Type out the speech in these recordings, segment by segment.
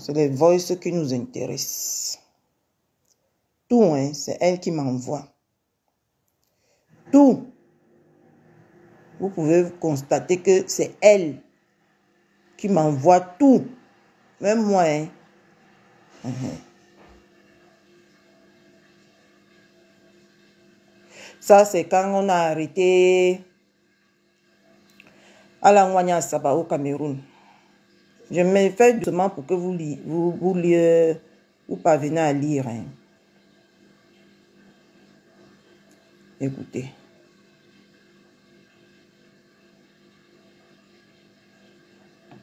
C'est les voices qui nous intéressent. Tout, hein, c'est elle qui m'envoie. Tout. Vous pouvez constater que c'est elle qui m'envoie tout. Même moi, hein. Ça, c'est quand on a arrêté à la Nwanya Saba au Cameroun. Je me fais doucement pour que vous parvenez à lire. Hein. Écoutez.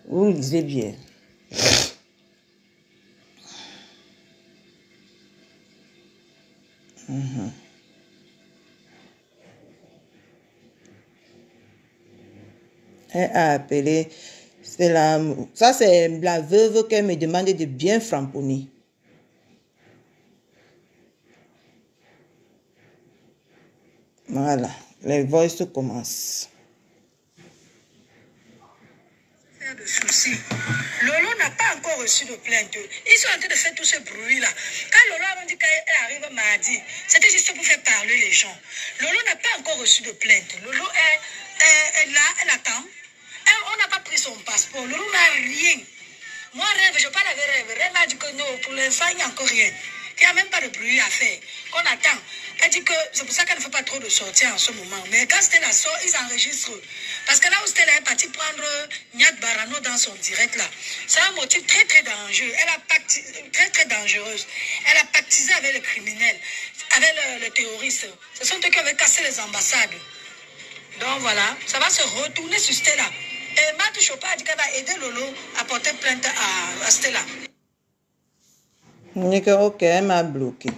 Vous lisez bien. Elle a appelé. Ça, c'est la veuve qu'elle me demandait de bien framponner. Voilà, les voices commencent. De soucis. Lolo n'a pas encore reçu de plainte. Ils sont en train de faire tout ce bruit-là. Quand Lolo a dit qu'elle arrive mardi, c'était juste pour faire parler les gens. Lolo n'a pas encore reçu de plainte. Lolo est là, elle attend. On n'a pas pris son passeport. Lolo n'a rien. Moi, rêve, je parle avec rêve. Rêve a dit que non, pour l'instant, il n'y a encore rien. Il n'y a même pas de bruit à faire. Qu'on attend. Elle dit que c'est pour ça qu'elle ne fait pas trop de sorties en ce moment. Mais quand Stella sort, ils enregistrent. Parce que là où Stella est partie prendre Nyat Barano dans son direct là, c'est un motif très très dangereux. Très très dangereuse. Elle a pactisé avec les criminels, avec les terroristes. Ce sont eux qui avaient cassé les ambassades. Donc voilà, ça va se retourner sur Stella. Et Matou Chopa a dit qu'elle va aider Lolo à porter plainte à Stella. Ok, elle m'a bloqué.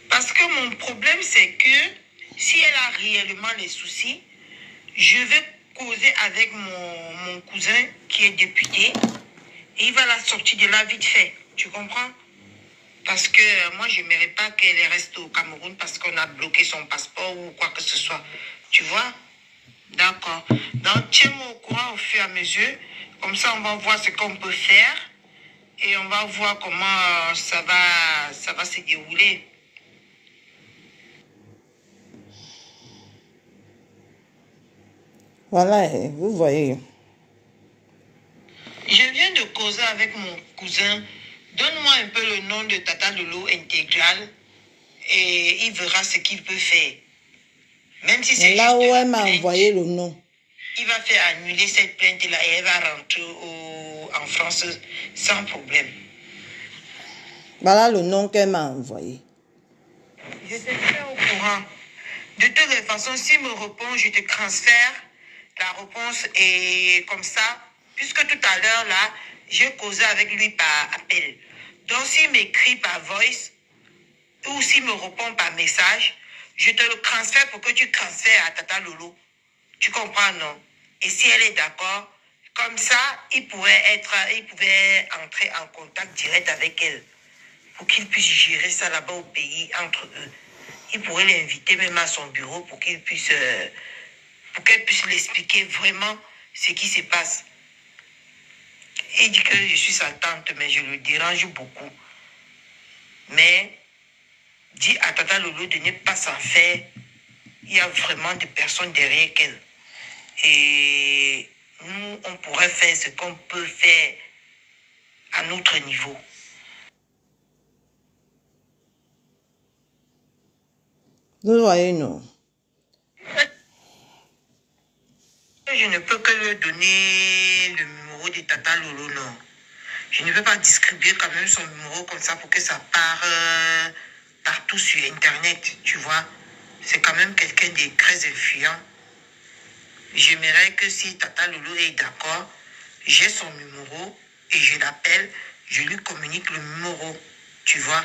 Parce que mon problème, c'est que si elle a réellement les soucis, je vais causer avec mon cousin qui est député et il va la sortir de là vite fait. Tu comprends? Parce que moi, je n'aimerais pas qu'elle reste au Cameroun parce qu'on a bloqué son passeport ou quoi que ce soit. Tu vois? D'accord. Donc, tiens-moi au courant au fur et à mesure. Comme ça, on va voir ce qu'on peut faire et on va voir comment ça va se dérouler. Voilà, vous voyez. Je viens de causer avec mon cousin. Donne-moi un peu le nom de Tata Lolo intégral et il verra ce qu'il peut faire. Même si c'est là juste où la elle m'a plainte, envoyé le nom. il va faire annuler cette plainte-là et elle va rentrer en France sans problème. Voilà le nom qu'elle m'a envoyé. Je te tiens au courant. De toutes les façons, s'il me répond, je te transfère la réponse et comme ça, puisque tout à l'heure, là, j'ai causé avec lui par appel. Donc, s'il m'écrit par voice ou s'il me répond par message, je te le transfère pour que tu transfères à Tata Lolo. Tu comprends, non? Et si elle est d'accord, comme ça, il pouvait entrer en contact direct avec elle pour qu'il puisse gérer ça là-bas au pays entre eux. Il pourrait l'inviter même à son bureau pour qu'elle puisse l'expliquer vraiment ce qui se passe. Il dit que je suis sa tante, mais je le dérange beaucoup. Mais dis à Tata Lolo de ne pas s'en faire. Il y a vraiment des personnes derrière qu'elle. Et nous, on pourrait faire ce qu'on peut faire à notre niveau. Vous voyez, non? Je ne peux que lui donner le numéro de Tata Lolo, non. Je ne peux pas distribuer quand même son numéro comme ça pour que ça part partout sur Internet, tu vois. C'est quand même quelqu'un de très influent. J'aimerais que si Tata Lolo est d'accord, j'ai son numéro et je l'appelle, je lui communique le numéro, tu vois.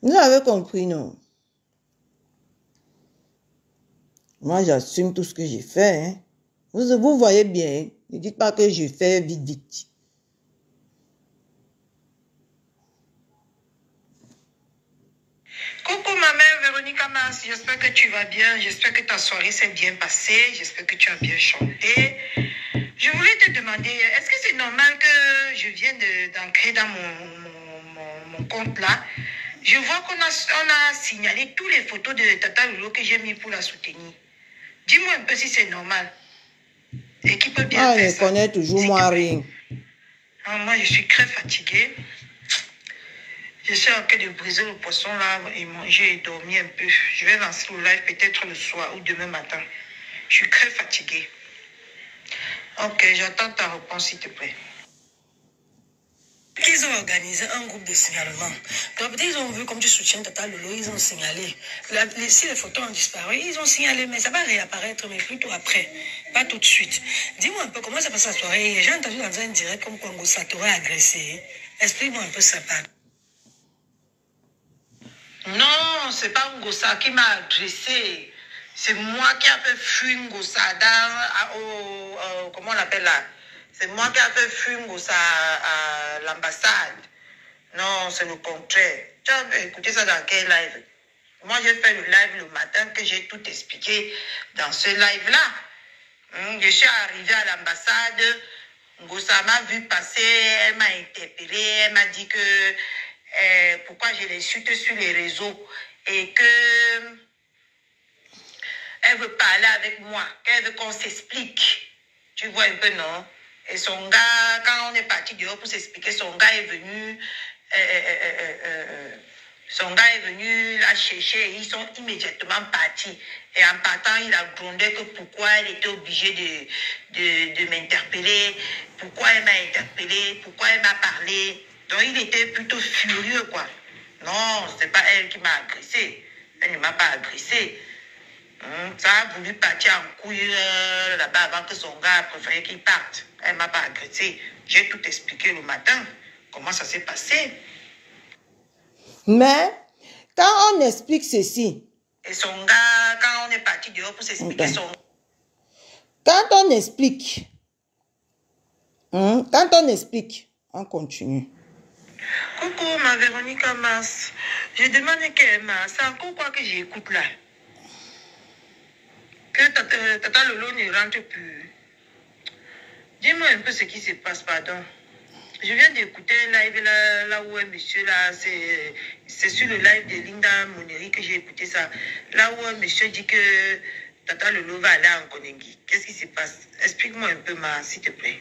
Vous avez compris, non? Moi, j'assume tout ce que j'ai fait. Hein. Vous voyez bien. Ne dites pas que je fais vite, vite. Coucou ma mère Véronique Amas, j'espère que tu vas bien, j'espère que ta soirée s'est bien passée, j'espère que tu as bien chanté. Je voulais te demander, est-ce que c'est normal que je vienne d'entrer dans mon compte là? Je vois qu'on a signalé toutes les photos de Tata Lolo que j'ai mis pour la soutenir. Dis-moi un peu si c'est normal. Et qui peut bien faire ça? Je connais toujours moi rien. Moi, je suis très fatiguée. Je suis en train de briser le poisson là et manger et dormir un peu. Je vais lancer le live peut-être le soir ou demain matin. Je suis très fatiguée. Ok, j'attends ta réponse s'il te plaît. Ils ont organisé un groupe de signalement. Donc, ils ont vu comme tu soutiens Tata Lolo, ils ont signalé. Si les photos ont disparu, ils ont signalé, mais ça va réapparaître, mais plutôt après, pas tout de suite. Dis-moi un peu comment ça passe la soirée. J'ai entendu dans un direct comme Congo, ça t'aurait agressé. Explique-moi un peu ça, part. Non, c'est pas Ngossa qui m'a agressé. C'est moi qui a fait fuir Ngossa comment on l'appelle là? C'est moi qui a fait fuir Ngossa à l'ambassade. Non, c'est le contraire. Tu as écouté ça dans quel live? Moi, j'ai fait le live le matin que j'ai tout expliqué dans ce live-là. Je suis arrivée à l'ambassade. Ngossa m'a vu passer, elle m'a interpellée, elle m'a dit que pourquoi je l'insulte sur les réseaux et que elle veut parler avec moi, qu'elle veut qu'on s'explique. Tu vois un peu, non? Et son gars, quand on est parti dehors pour s'expliquer, son gars est venu la chercher et ils sont immédiatement partis. Et en partant, il a grondé que pourquoi elle était obligée de m'interpeller, pourquoi elle m'a interpellé, pourquoi elle m'a parlé. Donc, il était plutôt furieux, quoi. Non, c'est pas elle qui m'a agressé. Elle ne m'a pas agressé. Ça a voulu partir en couille là-bas avant que son gars préférait qu'il parte. Elle ne m'a pas agressé. J'ai tout expliqué le matin. Comment ça s'est passé. Mais, quand on explique ceci... Et son gars, quand on est parti dehors pour s'expliquer son... Quand on explique... on continue. Coucou, ma Véronique Amas. Je demande qu'elle m'a... C'est encore quoi que j'écoute là? Que Tata Lolo ne rentre plus. Dis-moi un peu ce qui se passe, pardon. Je viens d'écouter un live là où un monsieur là, c'est sur le live de Linda Moneri que j'ai écouté ça. Là où un monsieur dit que Tata Lolo va aller en Konengi. Qu'est-ce qui se passe? Explique-moi un peu, s'il te plaît.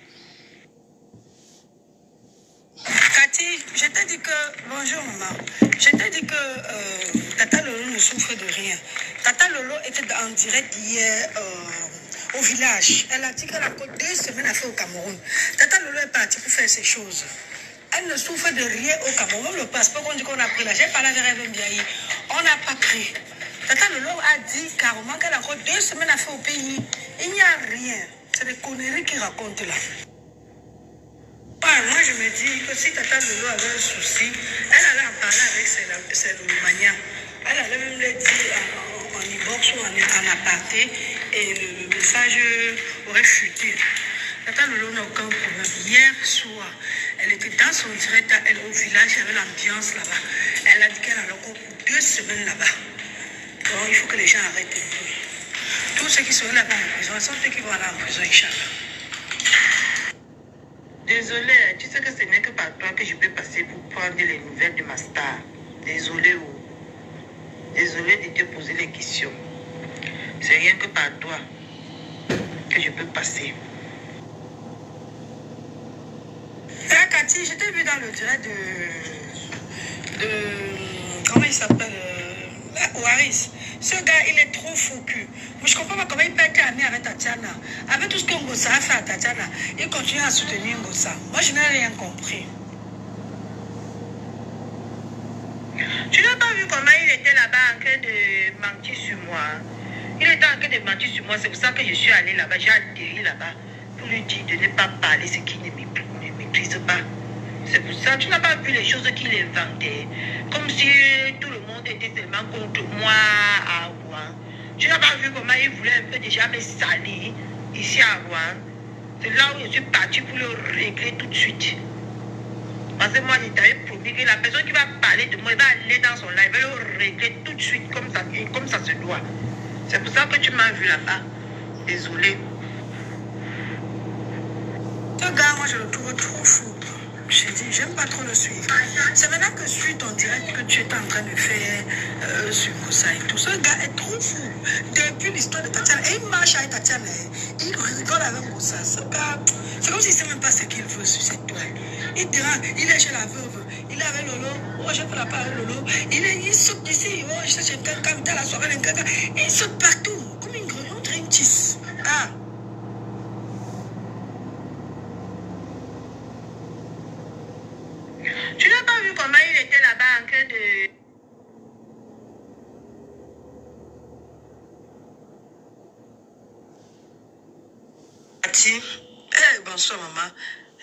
Cathy, je t'ai dit que... Bonjour, maman. Je t'ai dit que Tata Lolo ne souffre de rien. Tata Lolo était en direct hier au village. Elle a dit qu'elle a encore 2 semaines à faire au Cameroun. Tata Lolo est partie pour faire ces choses. Elle ne souffre de rien au Cameroun. Le passeport qu'on dit qu'on a pris là, j'ai parlé avec elle bien. On n'a pas pris. Tata Lolo a dit carrément qu'elle a encore 2 semaines à faire au pays. Il n'y a rien. C'est des conneries qu'il raconte là. Moi, je me dis que si Tata Lolo avait un souci, elle allait en parler avec ses Lolomaniens. Elle allait même le dire en inbox ou en aparté et le message aurait chuté. Tata Lolo n'a aucun problème. Hier soir, elle était dans son direct à elle au village, il y avait l'ambiance là-bas. Elle a dit qu'elle allait encore pour 2 semaines là-bas. Donc, il faut que les gens arrêtent un peu. Tous ceux qui sont là-bas en prison, sont ceux qui vont aller en prison, Inch'Allah. Désolée, tu sais que ce n'est que par toi que je peux passer pour prendre les nouvelles de ma star. Désolée, désolée de te poser les questions. C'est rien que par toi que je peux passer. Ah, Cathy, je t'ai vu dans le direct de comment il s'appelle Waris. Ce gars, il est trop fou cul. Moi, je comprends pas comment il peut être ami avec Tatiana. Avec tout ce que Ngossa a fait à Tatiana, il continue à soutenir Ngossa. Moi, je n'ai rien compris. Tu n'as pas vu comment il était là-bas en train de mentir sur moi? Il était en train de mentir sur moi. C'est pour ça que je suis allée là-bas. J'ai atterri là-bas pour lui dire de ne pas parler ce qu'il ne maîtrise pas. C'est pour ça, tu n'as pas vu les choses qu'il inventait. Comme si tout le monde était seulement contre moi à moi. Tu n'as n'as pas vu comment il voulait un peu déjà me salir ici à Rouen. C'est là où je suis partie pour le régler tout de suite. Parce que moi, je t'avais promis que la personne qui va parler de moi, elle va aller dans son live, elle va le régler tout de suite comme ça se doit. C'est pour ça que tu m'as vu là-bas. Désolée. Ce gars, moi, je le trouve trop fou. J'ai dit, j'aime pas trop le suivre. C'est maintenant que je suis ton direct que tu es en train de faire sur Moussa et tout. Ce gars est trop fou. Depuis l'histoire de Tatiana, et il marche avec Tatiana, il rigole avec Moussa. Ce gars, c'est comme s'il ne sait même pas ce qu'il veut sur cette toile. Il dira, il est chez la veuve, il est avec Lolo, oh, je fais la part avec Lolo. Il saute d'ici, oh, je sais chez quelqu'un, dans la soirée, quelqu'un. Il saute partout, comme une grenouille, on dirait une tisse. Ah. Tu n'as pas vu comment il était là-bas en train de... Bonsoir maman.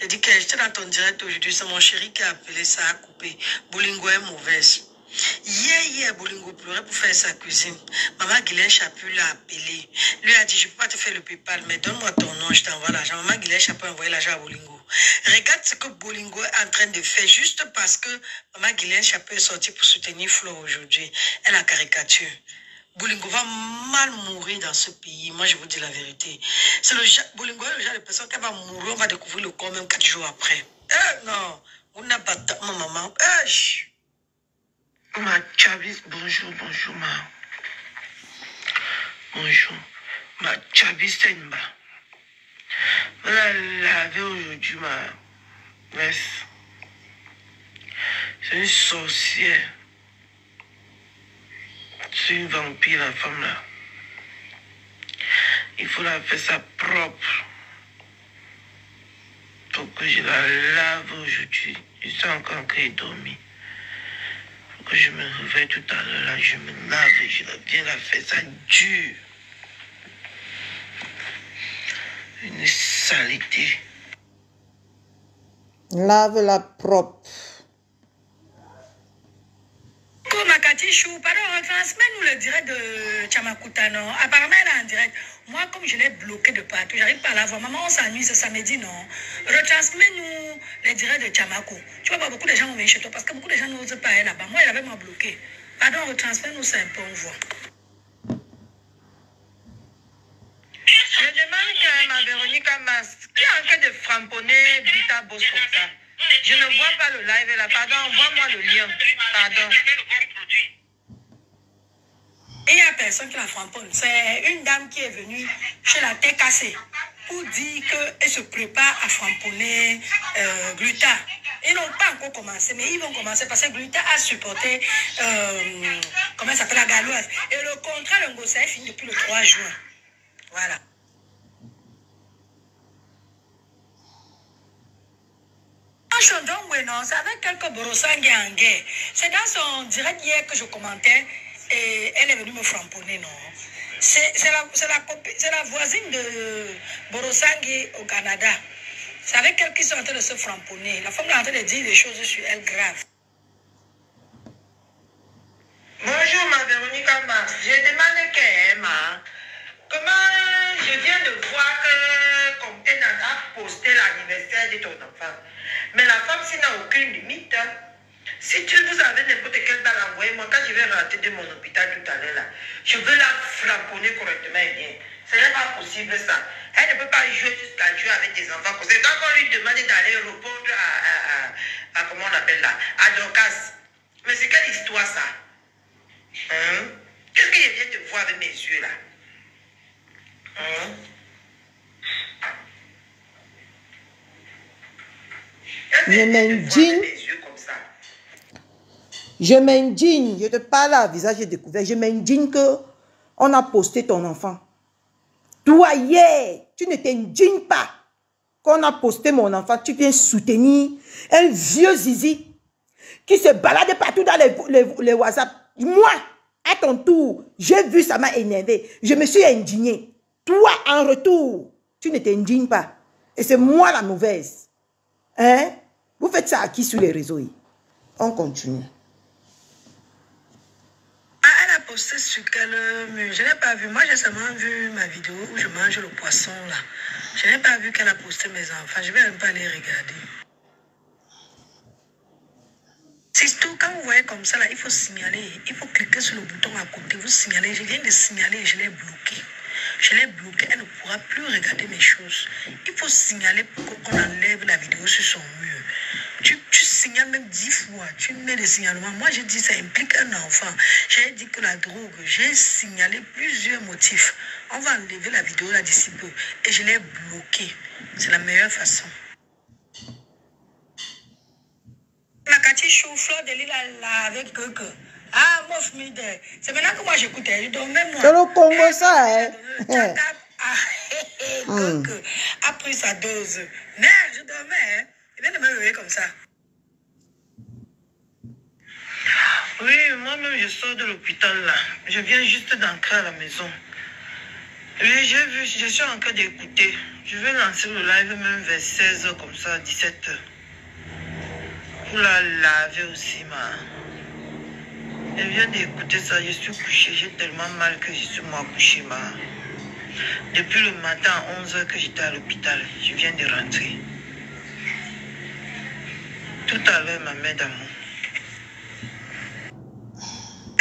J'ai dit que j'étais dans ton direct aujourd'hui. C'est mon chéri qui a appelé, ça a coupé. Bolingo est mauvaise. Hier, Bolingo pleurait pour faire sa cuisine. Maman Guylaine Chapu l'a appelé. Lui a dit, je ne peux pas te faire le PayPal, mais donne-moi ton nom, je t'envoie l'argent. Maman Guylaine Chapu a envoyé l'argent à Bolingo. Regarde ce que Bolingo est en train de faire, juste parce que Maman Guylaine Chapu est sortie pour soutenir Flo aujourd'hui. Elle a caricature. Bolingo va mal mourir dans ce pays. Moi, je vous dis la vérité. C'est Bolingo est le genre de personne qui va mourir. On va découvrir le corps même 4 jours après. Non. On n'a pas ma maman. Ma Chavis, bonjour, ma. Bonjour. Ma Chavis Senba. On a lavé aujourd'hui, ma. Yes. C'est une sorcière. C'est une vampire, la femme là. Il faut la faire ça propre. Faut que je la lave aujourd'hui. Je suis encore en train de dormir. Faut que je me réveille tout à l'heure là. Je me lave et je viens la faire ça dur. Une saleté. Lave-la propre. Makati Chou, pardon, retransmets-nous le direct de Chamakutano. Apparemment, elle est en direct. Moi, comme je l'ai bloqué de partout, j'arrive pas à la voir. Maman, on s'ennuie ce samedi, non? Retransmets-nous le direct de Chamako. Tu vois pas, beaucoup de gens vont venir chez toi parce que beaucoup de gens n'osent pas aller là-bas. Moi, elle avait m'a bloqué. Pardon, retransmets-nous ça un peu, on voit. Je demande que ma Véronique Mas, qui est en train de framponner Vita Boss comme ça. Je ne vois pas le live là. Pardon, envoie-moi le lien. Pardon. Et il n'y a personne qui la framponne. C'est une dame qui est venue chez la TKC pour dire qu'elle se prépare à framponner Gluta. Ils n'ont pas encore commencé, mais ils vont commencer parce que Gluta a supporté, comment ça s'appelle, la Galoise. Et le contrat de Ngossa est fini depuis le 3 juin. Voilà. C'est avec quelques Borosangue en guerre. C'est dans son direct hier que je commentais et elle est venue me framponner, non. C'est la voisine de Borosangue au Canada. C'est avec elle qu'ils sont en train de se framponner. La femme est en train de dire des choses sur elle graves. Bonjour ma Véronique Mars. Je demande Emma. Comment je viens de voir que Comtène a posté l'anniversaire de ton enfant. Mais la femme, s'il n'a aucune limite. Hein. Si tu vous avez n'importe quelle balle envoyée, moi, quand je vais rentrer de mon hôpital tout à l'heure, là, je veux la framponner correctement et bien. Ce n'est pas possible, ça. Elle ne peut pas jouer jusqu'à jouer avec des enfants. C'est quand on lui demande d'aller répondre à comment on appelle là, à Dorcas. Mais c'est quelle histoire, ça? Hein? Qu'est-ce que je viens de voir avec mes yeux, là? Hein? Je m'indigne. Je m'indigne. Je te parle à visage découvert. Je m'indigne que on a posté ton enfant. Toi, hier, tu ne t'indignes pas qu'on a posté mon enfant. Tu viens soutenir un vieux zizi qui se balade partout dans les WhatsApp. Moi, à ton tour, j'ai vu, ça m'a énervé. Je me suis indignée. Toi, en retour, tu ne t'indignes pas. Et c'est moi la mauvaise. Hein? Vous faites ça à qui sur les réseaux? On continue. Elle a posté sur quel mur? Je n'ai pas vu. Moi, j'ai seulement vu ma vidéo où je mange le poisson là. Je n'ai pas vu qu'elle a posté mes enfants. Je vais même pas les regarder. Surtout quand vous voyez comme ça, là, il faut signaler. Il faut cliquer sur le bouton à côté. Vous signalez. Je viens de signaler et je l'ai bloqué. Je l'ai bloqué. Elle ne pourra plus regarder mes choses. Il faut signaler pour qu'on enlève la vidéo sur son mur. Tu signales même 10 fois. Tu mets des signalements. Moi, j'ai dit ça implique un enfant. J'ai dit que la drogue, j'ai signalé plusieurs motifs. On va enlever la vidéo là d'ici peu. Et je l'ai bloqué. C'est la meilleure façon. Makati chou, fleur de l'île là avec Keke. Ah, mon fmide. C'est maintenant que moi j'écoutais. Je dormais moi. C'est le Congo ça, hein? Keke a pris sa dose. Merde, je dormais, hein. Il vient de me réveiller comme ça. Oui, moi-même je sors de l'hôpital là. Je viens juste d'entrer à la maison. Oui, j'ai vu, je suis en train d'écouter. Je vais lancer le live même vers 16h comme ça, 17h. Pour la laver aussi, Je viens d'écouter ça, je suis couchée. J'ai tellement mal que je suis moi couchée, Depuis le matin à 11h que j'étais à l'hôpital, je viens de rentrer. Tout à l'heure, ma mère d'amour.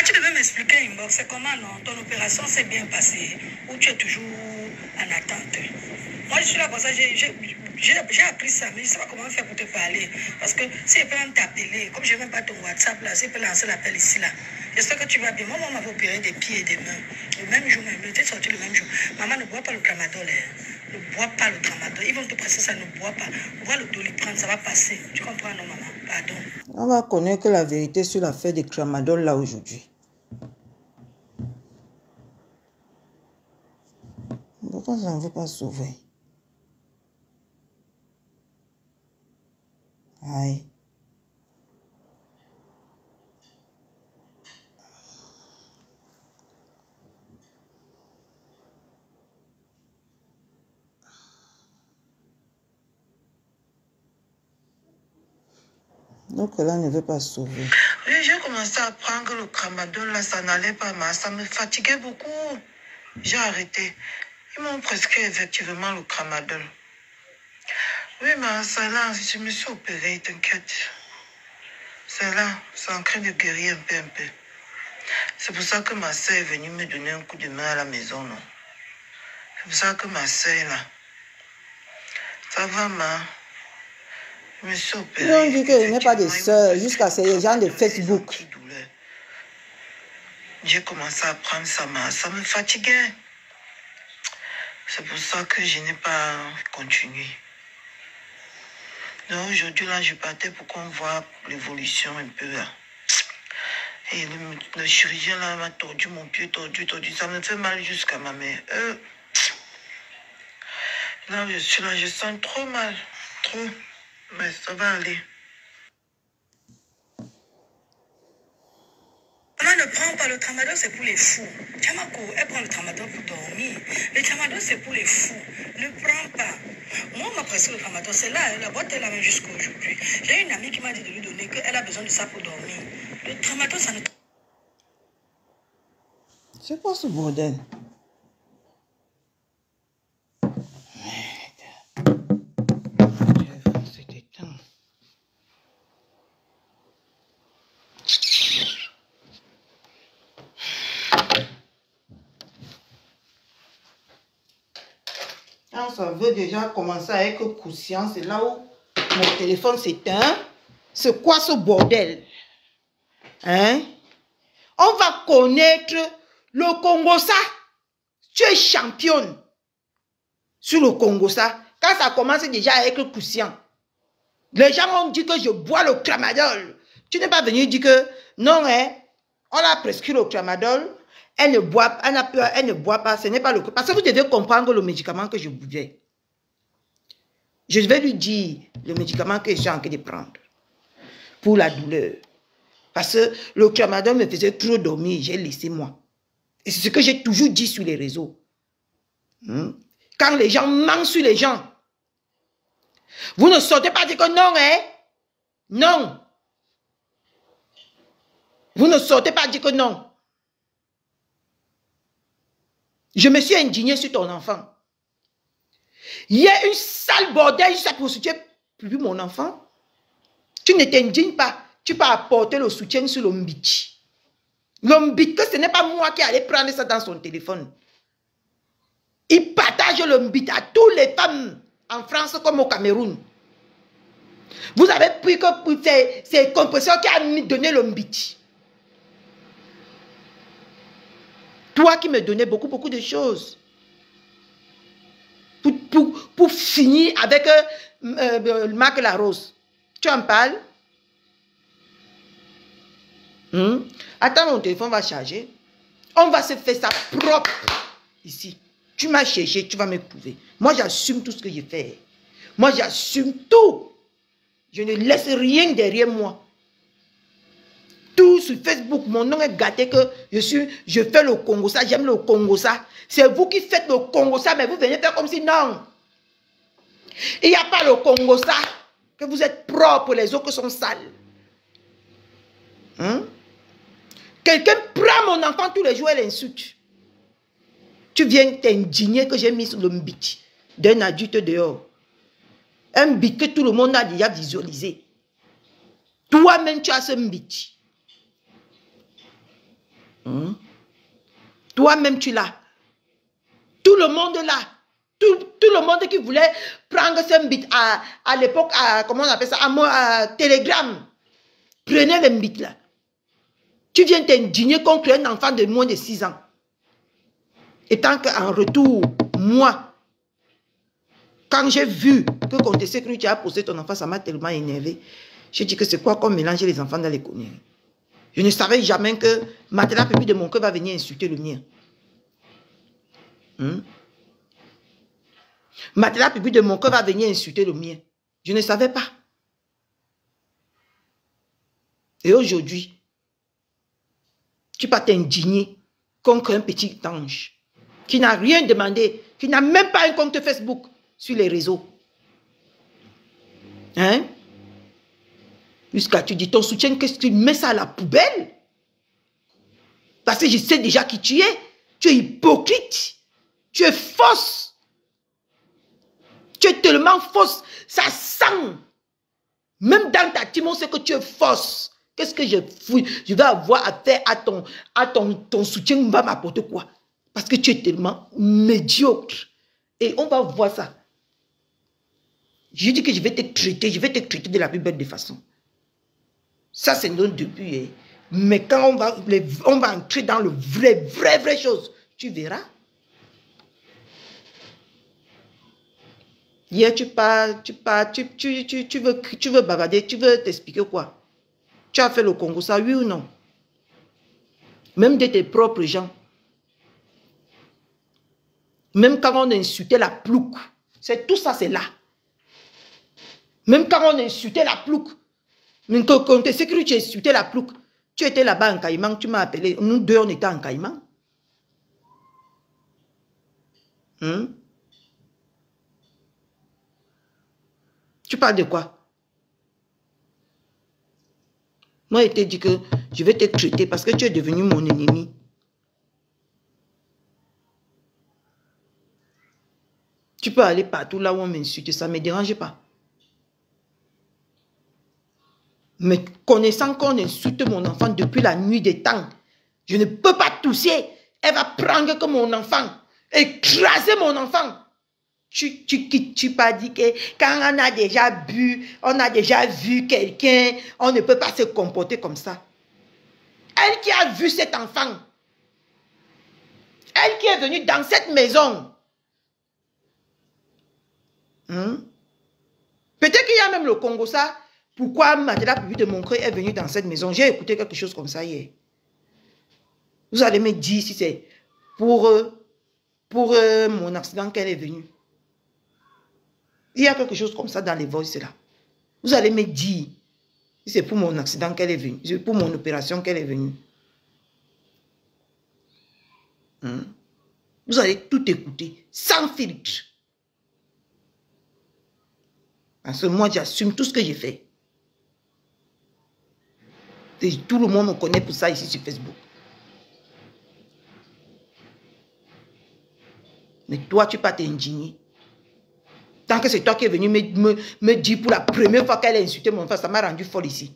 Tu devais m'expliquer, Inbox, c'est comment non? Ton opération s'est bien passée ou tu es toujours en attente? Moi, je suis là pour ça, j'ai appris ça, mais je ne sais pas comment faire pour te parler. Parce que si elle peut t'appeler, comme je n'ai même pas ton WhatsApp là, si elle peut lancer l'appel ici là, j'espère que tu vas bien. Moi, on m'avait opéré des pieds et des mains. Le même jour, même, tu es sorti le même jour. Maman, ne bois pas le tramadol. Ne bois pas le tramadol. Ils vont te presser ça, ne bois pas. Bois le doliprane, ça va passer. Tu comprends, non, maman? Pardon. On va connaître la vérité sur l'affaire des tramadol là aujourd'hui. Pourquoi ça ne veut pas sauver? Aïe. Donc là, ne veut pas sauver. Oui, j'ai commencé à prendre le tramadol, là, ça n'allait pas, mais ça me fatiguait beaucoup. J'ai arrêté. Ils m'ont prescrit effectivement le tramadol. Oui, mais ça là, je me suis opérée, t'inquiète. C'est là, c'est en train de guérir un peu. C'est pour ça que ma soeur est venue me donner un coup de main à la maison, non? C'est pour ça que ma soeur là, ça va, je me suis opérée. Ils ont dit qu'il n'y a pas de soeur jusqu'à ces gens de Facebook. J'ai commencé à prendre ça me fatiguait. C'est pour ça que je n'ai pas continué. Donc aujourd'hui, là, je partais pour qu'on voit l'évolution un peu, là. Et le chirurgien, là, m'a tordu mon pied, tordu. Ça me fait mal jusqu'à ma mère. Là, je suis là, je sens trop mal. Trop. Mais ça va aller. Maman ne prend pas le tramadol, c'est pour les fous. Chamako, elle prend le tramadol pour dormir. Le tramadol, c'est pour les fous. Ne prends pas. Moi, on m'a prescrit le tramadol. C'est là, la boîte est là même jusqu'à aujourd'hui. J'ai une amie qui m'a dit de lui donner qu'elle a besoin de ça pour dormir. Le tramadol, ça ne... C'est quoi ce bordel? Quand ça veut déjà commencer à être conscient, c'est là où mon téléphone s'éteint. C'est quoi ce bordel? Hein? On va connaître le Congo ça. Tu es championne sur le Congo ça. Quand ça commence déjà à être conscient. Les gens ont dit que je bois le tramadol. Tu n'es pas venu dire que non, hein? On a prescrit le tramadol. Elle ne boit pas, elle ne boit pas, ce n'est pas le cas. Parce que vous devez comprendre le médicament que je buvais. Je vais lui dire le médicament que je suis en train de prendre pour la douleur. Parce que le tramadol me faisait trop dormir, j'ai laissé moi. Et c'est ce que j'ai toujours dit sur les réseaux. Quand les gens mentent sur les gens, vous ne sortez pas dire que non, hein? Non. Vous ne sortez pas dire que non. Je me suis indignée sur ton enfant. Il y a une sale bordel juste pour soutenir mon enfant. Tu ne t'indignes pas. Tu peux apporter le soutien sur l'ombiti. L'ombiti, ce n'est pas moi qui allais prendre ça dans son téléphone. Il partage l'ombiti à toutes les femmes en France comme au Cameroun. Vous avez pris que c'est compresseur qui a donné l'ombiti. Toi qui me donnais beaucoup de choses. Pour finir avec Marc Larose. Tu en parles? Attends, mon téléphone va charger. On va se faire ça propre ici. Tu m'as cherché, tu vas me prouver. Moi, j'assume tout ce que j'ai fait. Moi, j'assume tout. Je ne laisse rien derrière moi. Tout sur Facebook, mon nom est gâté que je fais le Congo ça, j'aime le Congo ça. C'est vous qui faites le Congo ça, mais vous venez faire comme si non. Il n'y a pas le Congo ça, que vous êtes propre, les autres sont sales. Quelqu'un prend mon enfant tous les jours et l'insulte. Tu viens t'indigner que j'ai mis sur le mbiti d'un adulte dehors. Un mbiti que tout le monde a déjà visualisé. Toi-même, tu as ce mbiti. Toi-même, tu l'as. Tout le monde là. Tout le monde qui voulait prendre ce mbiti à l'époque, comment on appelle ça, à Telegram. Prenez le mbiti là. Tu viens t'indigner contre un enfant de moins de 6 ans. Et tant qu'en retour, moi, quand j'ai vu que Compte Sécurité a posé ton enfant, ça m'a tellement énervé. J'ai dit que c'est quoi qu'on mélange les enfants dans les conneries. Je ne savais jamais que Matela Pépi de mon cœur va venir insulter le mien. Matela Pépi de mon cœur va venir insulter le mien. Je ne savais pas. Et aujourd'hui, tu peux t'indigner contre un petit ange qui n'a rien demandé, qui n'a même pas un compte Facebook sur les réseaux. Hein? Jusqu'à tu dis ton soutien, qu'est-ce que tu mets ça à la poubelle? Parce que je sais déjà qui tu es. Tu es hypocrite. Tu es fausse. Tu es tellement fausse. Ça sent. Même dans ta team, on sait que tu es fausse. Qu'est-ce que je vais avoir à faire à ton soutien va m'apporter quoi? Parce que tu es tellement médiocre. Et on va voir ça. Je dis que je vais te traiter de la plus belle des façons. Ça, c'est notre début. Hein. Mais quand on va entrer dans le vrai chose, tu verras. Hier, tu veux bavarder, tu veux t'expliquer quoi? Tu as fait le Congo, ça, oui ou non? Même de tes propres gens. Même quand on insultait la plouc, c'est tout ça, c'est là. Même quand on insultait la plouc, même quand on te sait que tu insultais la plouc, tu étais là-bas en Caïman, tu m'as appelé, nous deux on était en Caïman. Tu parles de quoi? Moi, je t'ai dit que je vais te traiter parce que tu es devenu mon ennemi. Tu peux aller partout là où on m'insulte, ça ne me dérange pas. Mais connaissant qu'on insulte mon enfant depuis la nuit des temps, je ne peux pas tousser. Elle va prendre que mon enfant, écraser mon enfant. Tu pas dit que quand on a déjà bu, on a déjà vu quelqu'un, on ne peut pas se comporter comme ça. Elle qui a vu cet enfant, elle qui est venue dans cette maison, peut-être qu'il y a même le Congo ça. Pourquoi Matela Pépi de Montreuil est venue dans cette maison? J'ai écouté quelque chose comme ça hier. Vous allez me dire si c'est pour mon accident qu'elle est venue. Il y a quelque chose comme ça dans les voices là. Vous allez me dire si c'est pour mon accident qu'elle est venue. C'est pour mon opération qu'elle est venue. Vous allez tout écouter, sans filtre. Parce que moi, j'assume tout ce que j'ai fait. Et tout le monde me connaît pour ça ici sur Facebook. Mais toi, tu ne peux pas t'indigner. Tant que c'est toi qui es venu me dire pour la première fois qu'elle a insulté mon enfant, ça m'a rendu folle ici.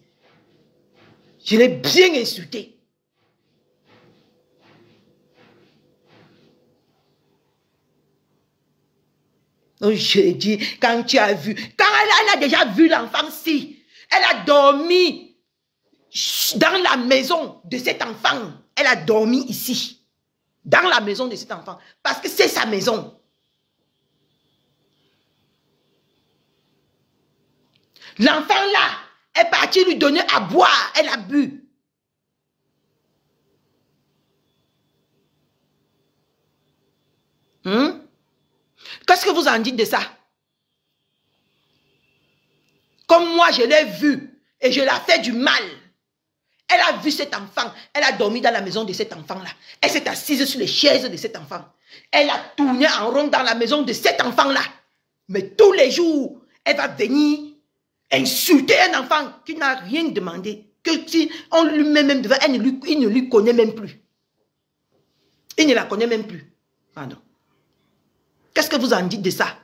Je l'ai bien insulté. Donc je l'ai dit, quand tu as vu, quand elle a déjà vu l'enfant-ci, elle a dormi dans la maison de cet enfant. Elle a dormi ici, dans la maison de cet enfant, parce que c'est sa maison. L'enfant là est parti lui donner à boire, elle a bu. Qu'est-ce que vous en dites de ça? Comme moi, je l'ai vu et je l'ai fait du mal. Elle a vu cet enfant. Elle a dormi dans la maison de cet enfant-là. Elle s'est assise sur les chaises de cet enfant. Elle a tourné en rond dans la maison de cet enfant-là. Mais tous les jours, elle va venir insulter un enfant qui n'a rien demandé. Que si on lui met même devant, il ne lui connaît même plus. Il ne la connaît même plus. Pardon. Qu'est-ce que vous en dites de ça?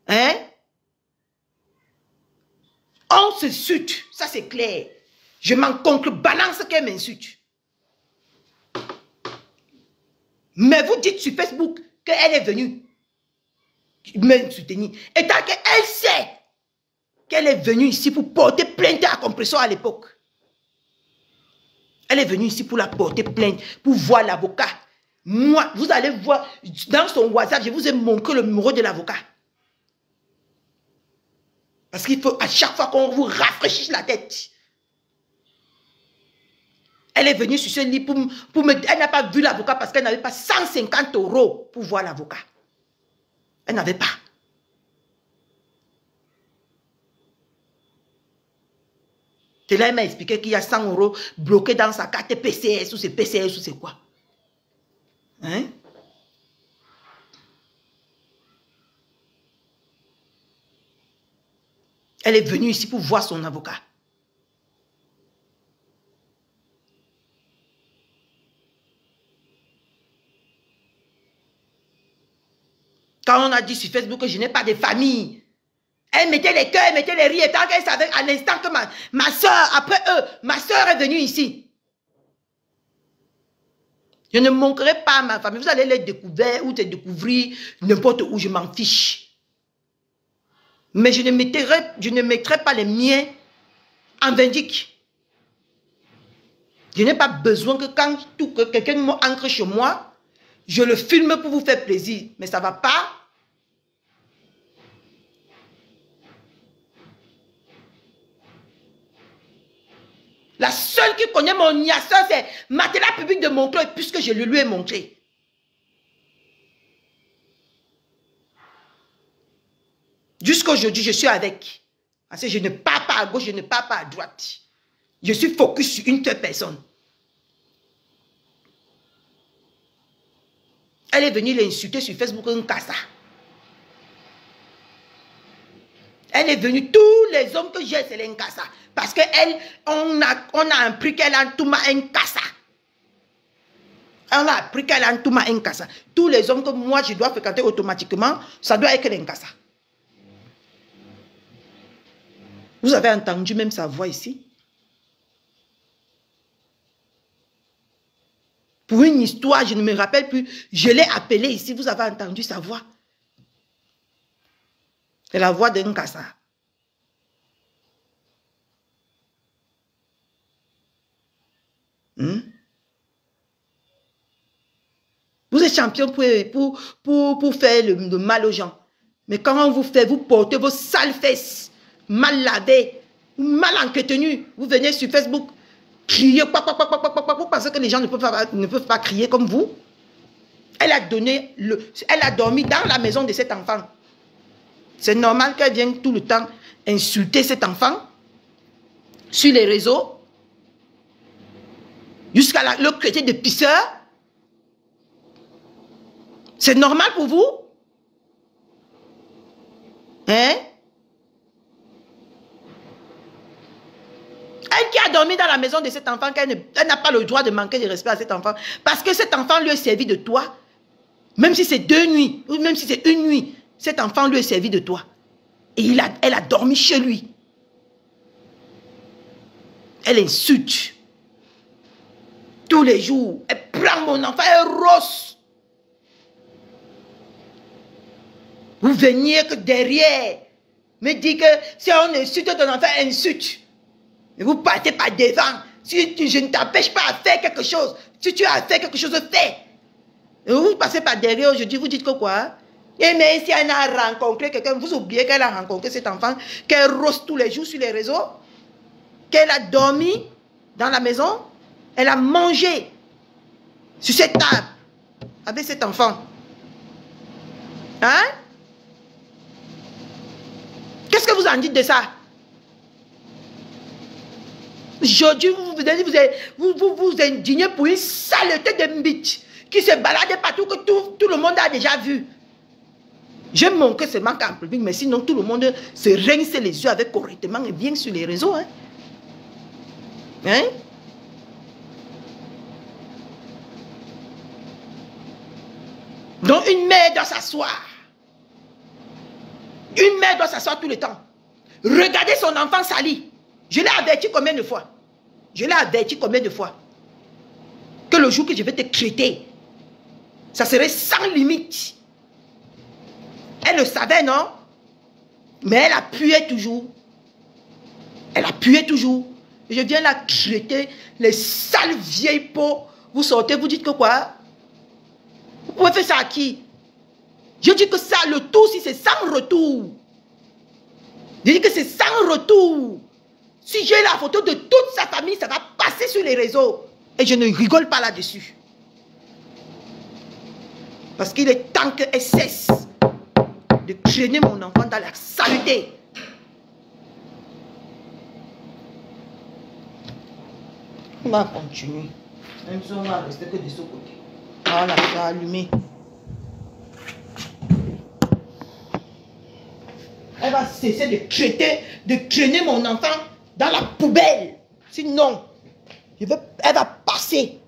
Hein? On se sutte, ça c'est clair. Je m'en contrebalance qu'elle m'insulte. Mais vous dites sur Facebook qu'elle est venue me soutenir. Et tant qu'elle sait qu'elle est venue ici pour porter plainte à Compressor à l'époque. Elle est venue ici pour la porter plainte, pour voir l'avocat. Moi, vous allez voir, dans son WhatsApp, je vous ai montré le numéro de l'avocat. Parce qu'il faut à chaque fois qu'on vous rafraîchisse la tête. Elle est venue sur ce lit pour me... Elle n'a pas vu l'avocat parce qu'elle n'avait pas 150 € pour voir l'avocat. Elle n'avait pas. Et là, elle m'a expliqué qu'il y a 100 € bloqués dans sa carte PCS ou c'est PCS ou c'est quoi. Hein? Elle est venue ici pour voir son avocat. Quand on a dit sur Facebook que je n'ai pas de famille, elle mettait les cœurs, elle mettait les rires, tant qu'elle savait à l'instant que ma soeur, après eux, ma soeur est venue ici. Je ne manquerai pas à ma famille. Vous allez les découvrir ou te découvrir n'importe où, je m'en fiche. Mais je ne mettrai pas les miens en vindique. Je n'ai pas besoin que quand quelqu'un m'ancre chez moi, je le filme pour vous faire plaisir. Mais ça ne va pas. La seule qui connaît mon niasseur, c'est Matelas public de mon club, puisque je le lui ai montré. Jusqu'à aujourd'hui, je suis avec. Parce que je ne pars pas à gauche, je ne pars pas à droite. Je suis focus sur une seule personne. Elle est venue l'insulter sur Facebook, un cassa. Elle est venue, tous les hommes que j'ai, c'est un cassa. Parce qu'elle, on a appris qu'elle a tout un cassa. On a appris qu'elle a tout un cassa. Tous les hommes que moi, je dois fréquenter automatiquement, ça doit être un cassa. Vous avez entendu même sa voix ici? Pour une histoire, je ne me rappelle plus, je l'ai appelée ici, vous avez entendu sa voix. C'est la voix d'un cassa. Vous êtes champion pour faire le mal aux gens. Mais quand on vous fait, vous portez vos sales fesses, mal lavées, mal entretenues, vous venez sur Facebook, crier, vous pensez que les gens ne peuvent pas crier comme vous? Elle a dormi dans la maison de cet enfant. C'est normal qu'elle vienne tout le temps insulter cet enfant sur les réseaux, jusqu'à le traiter de pisseur. C'est normal pour vous? Hein? Elle qui a dormi dans la maison de cet enfant, elle n'a pas le droit de manquer de respect à cet enfant. Parce que cet enfant lui a servi de toi. Même si c'est 2 nuits, ou même si c'est 1 nuit, cet enfant lui est servi de toi. Et elle a dormi chez lui. Elle insulte. Tous les jours, elle prend mon enfant, elle rosse. Vous veniez que derrière me dire que si on insulte ton enfant, insulte. Et vous partez par devant. Si je ne t'empêche pas à faire quelque chose, si tu as à faire quelque chose, fais. Et vous passez par derrière aujourd'hui, vous dites que quoi? Et mais si elle a rencontré quelqu'un, vous oubliez qu'elle a rencontré cet enfant, qu'elle rosse tous les jours sur les réseaux, qu'elle a dormi dans la maison, elle a mangé sur cette table avec cet enfant. Hein? Qu'est-ce que vous en dites de ça? Aujourd'hui, vous indignez pour une saleté de bitch qui se balade partout, que tout le monde a déjà vu. Je montre seulement qu'en public, mais sinon tout le monde se rince les yeux avec correctement et bien sur les réseaux. Hein? Hein? Donc une mère doit s'asseoir. Une mère doit s'asseoir tout le temps. Regardez son enfant sali. Je l'ai averti combien de fois? Je l'ai averti combien de fois? Que le jour que je vais te traiter, ça serait sans limite. Elle le savait, non? Mais elle appuyait toujours. Elle appuyait toujours. Je viens la traiter, les sales vieilles peaux. Vous sortez, vous dites que quoi? Vous pouvez faire ça à qui? Je dis que ça, le tout, si c'est sans retour. Je dis que c'est sans retour. Si j'ai la photo de toute sa famille, ça va passer sur les réseaux. Et je ne rigole pas là-dessus. Parce qu'il est temps qu'elle cesse de traîner mon enfant dans la saleté. On va continuer. Même si on va rester que de ce côté. Voilà, ça a allumé. Elle va cesser de traîner mon enfant dans la poubelle. Sinon, elle va passer.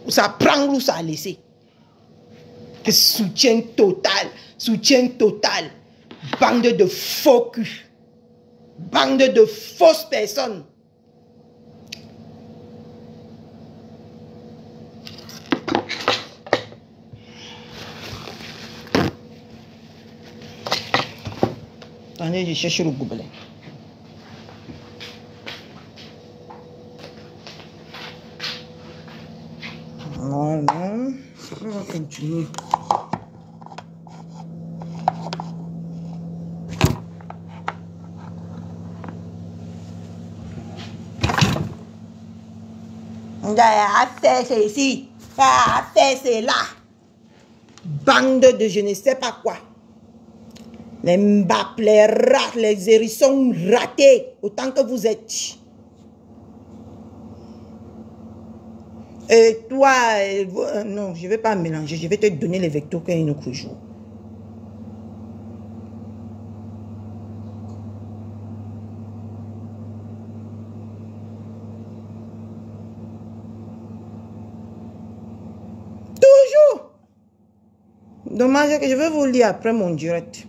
Ou ça prend ou ça a laissé. Soutien total. Soutien total. Bande de faux culs. Bande de fausses personnes. Attendez, je cherche le gobelet. Voilà. On va continuer. À faire ceci, à faire cela. Bande de je ne sais pas quoi. Les mbap, les rats, les hérissons ratés, autant que vous êtes. Et toi, non, je ne vais pas mélanger, je vais te donner les vecteurs qu'un autre jour. Toujours. Dommage que je vais vous le lire après mon direct.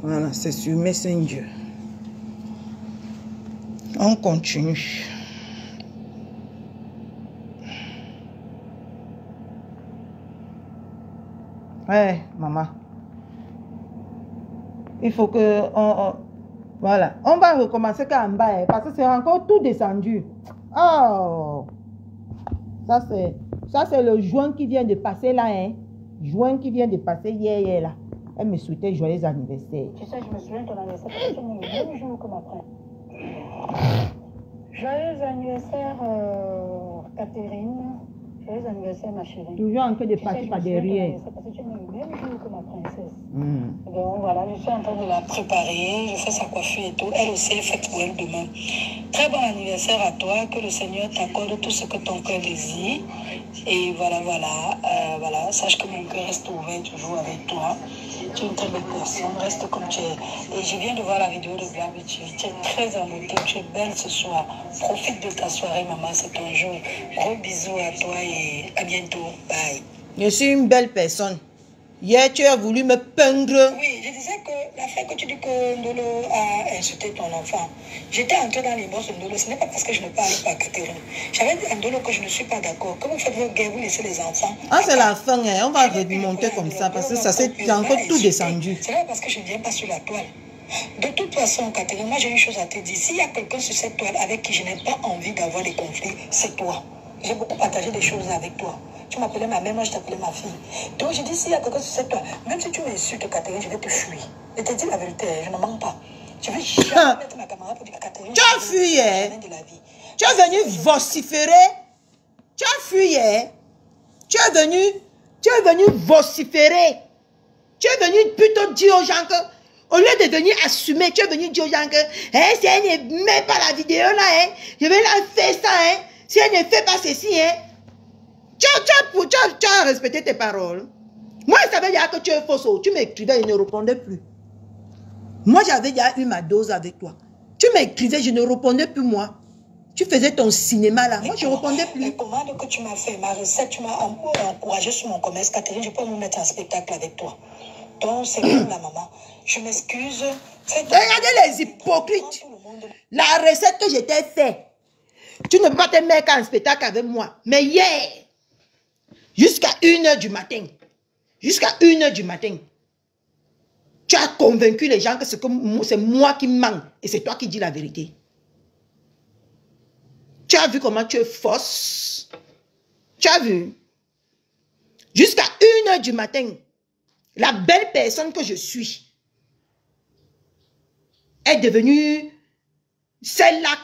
Voilà, c'est sur Messenger. On continue. Ouais, maman. Il faut que... voilà. On va recommencer qu'en bas, parce que c'est encore tout descendu. Oh! Ça, c'est le joint qui vient de passer là, hein. Joint qui vient de passer hier, là. Elle me souhaitait joyeux anniversaire. Tu sais, je me souviens de ton anniversaire, parce que tu m'as le même jour que ma frère. Joyeux anniversaire, Catherine. Joyeux anniversaire, ma chérie. Toujours en train de passer par derrière. Parce que tu m'as le même jour que ma princesse. Donc voilà, je suis en train de la préparer, je fais sa coiffure et tout. Elle aussi est faite pour elle demain. Très bon anniversaire à toi, que le Seigneur t'accorde tout ce que ton cœur désire. Et voilà, voilà, sache que mon cœur reste ouvert toujours avec toi. Tu es une très belle personne, reste comme tu es. Et je viens de voir la vidéo de Gabi, tu es très en beauté, tu es belle ce soir. Profite de ta soirée, maman, c'est ton jour. Gros bisous à toi et à bientôt. Bye. Je suis une belle personne. Hier, tu as voulu me peindre. Oui, je disais que l'affaire que tu dis que Ndolo a insulté ton enfant, j'étais entrée dans les boss de Ndolo. Ce n'est pas parce que je ne parle pas à Catherine. J'avais dit à Ndolo que je ne suis pas d'accord. Que vous faites vos guerres, vous laissez les enfants. Ah, c'est la fin, hein. On va remonter comme ça parce que ça s'est encore tout descendu. C'est là parce que je ne viens pas sur la toile. De toute façon, Catherine, moi j'ai une chose à te dire. S'il y a quelqu'un sur cette toile avec qui je n'ai pas envie d'avoir des conflits, c'est toi. J'ai beaucoup partagé des choses avec toi. Tu m'appelais ma mère, moi je t'appelais ma fille. Donc j'ai dit, s'il y a quelqu'un sur cette toile, même si tu m'insultes, Catherine, je vais te fuir. Je te dis la vérité, je ne mens pas. Je vais jamais mettre ma caméra pour dire à Catherine. Tu as fui, hein? Tu es venu vociférer. Tu as fui, hein? Tu es venu vociférer. Tu es venu plutôt dire aux gens que, au lieu de venir assumer, tu es venu dire aux gens que, hein, si elle ne met pas la vidéo là, hein, je vais la faire ça, hein. Si elle ne fait pas ceci, hein. Tu as respecté tes paroles. Moi, je savais déjà que tu es fausse. Tu m'écrivais, je ne répondais plus. Moi, j'avais déjà eu ma dose avec toi. Tu m'écrivais, je ne répondais plus, moi. Tu faisais ton cinéma là. Moi, je ne répondais plus. Les commandes que tu m'as fait, ma recette, tu m'as encouragé sur mon commerce. Catherine, je peux me mettre en spectacle avec toi. Donc, c'est comme la maman. Je m'excuse. Regardez les hypocrites. La recette que je t'ai faite, tu ne peux pas te mettre en spectacle avec moi. Mais hier, jusqu'à 1h du matin, tu as convaincu les gens que c'est moi qui manque et c'est toi qui dis la vérité. Tu as vu comment tu es fausse? Tu as vu? Jusqu'à 1h du matin, la belle personne que je suis est devenue celle-là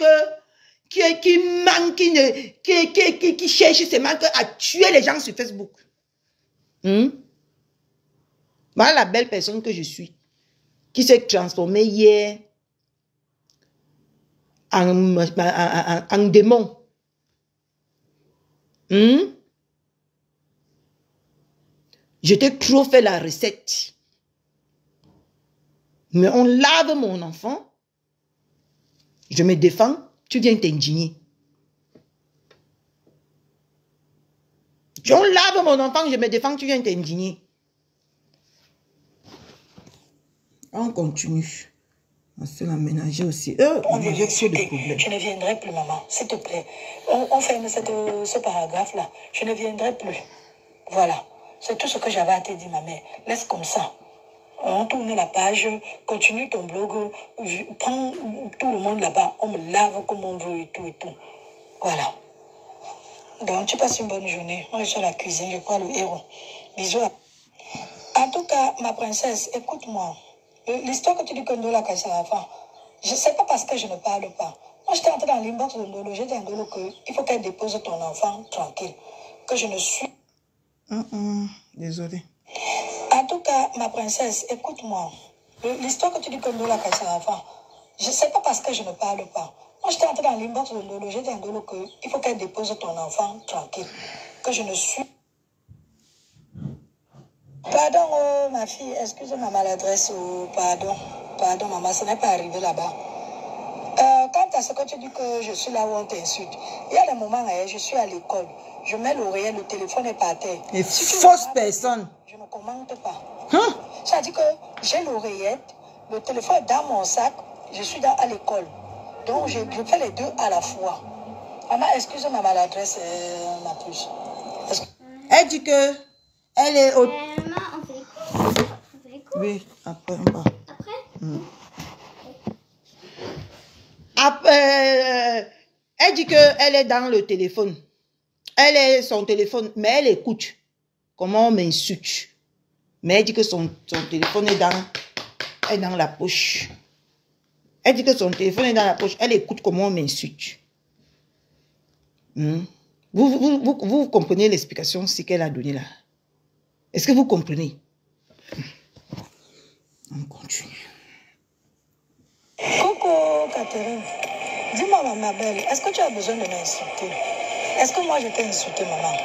qui manque, qui cherche seulement à tuer les gens sur Facebook. Voilà la belle personne que je suis, qui s'est transformée hier en démon. Je t'ai trop fait la recette. Mais on lave mon enfant. Je me défends. Tu viens t'indigner. On lave mon enfant. Je me défends. Tu viens t'indigner. On continue. On se l'aménager aussi. On a trop de problèmes. Je ne viendrai plus, maman. S'il te plaît. On ferme ce paragraphe-là. Je ne viendrai plus. Voilà. C'est tout ce que j'avais à te dire, ma mère. Laisse comme ça. On tourne la page, continue ton blog, prends tout le monde là-bas, on me lave comme on veut et tout et tout. Voilà. Donc, tu passes une bonne journée. Moi, je suis à la cuisine, je crois le héros. Bisous. En tout cas, ma princesse, écoute-moi. L'histoire que tu dis que Ndolo a cassé l'enfant, je ne sais pas parce que je ne parle pas. Moi, j'étais entrée dans l'inbox de Ndolo, j'ai dit à Ndolo qu'il faut qu'elle dépose ton enfant tranquille. Que je ne suis... Désolée. En tout cas, ma princesse, écoute-moi. L'histoire que tu dis que Ndolo a cassé l'enfant, je ne sais pas parce que je ne parle pas. Moi, j'étais entrée dans l'inbox de Ndolo, j'ai dit à Ndolo qu'il faut qu'elle dépose ton enfant tranquille. Que je ne suis... Pardon, oh, ma fille, excuse ma maladresse. Oh, pardon, maman, ça n'est pas arrivé là-bas. Quant à ce que tu dis que je suis là où on t'insulte, il y a des moments où je suis à l'école, je mets l'oreiller, le téléphone est par terre. Et si fausse personne. Je ne commente pas. Ça dit que j'ai l'oreillette, le téléphone est dans mon sac, je suis à l'école. Donc je fais les deux à la fois. Maman, excuse ma maladresse, ma puce. Elle dit que elle est au... Maman, on fait quoi? Oui, après on va. Après? Elle dit qu'elle est dans le téléphone. Elle est son téléphone, mais elle écoute comment on m'insulte. Mais elle dit que son téléphone est dans la poche. Elle dit que son téléphone est dans la poche. Elle écoute comment on m'insulte. Vous comprenez l'explication qu'elle a donnée là? Est-ce que vous comprenez? On continue. Coucou, Catherine. Dis-moi, ma belle, est-ce que tu as besoin de m'insulter? Est-ce que moi je t'ai insulté, maman?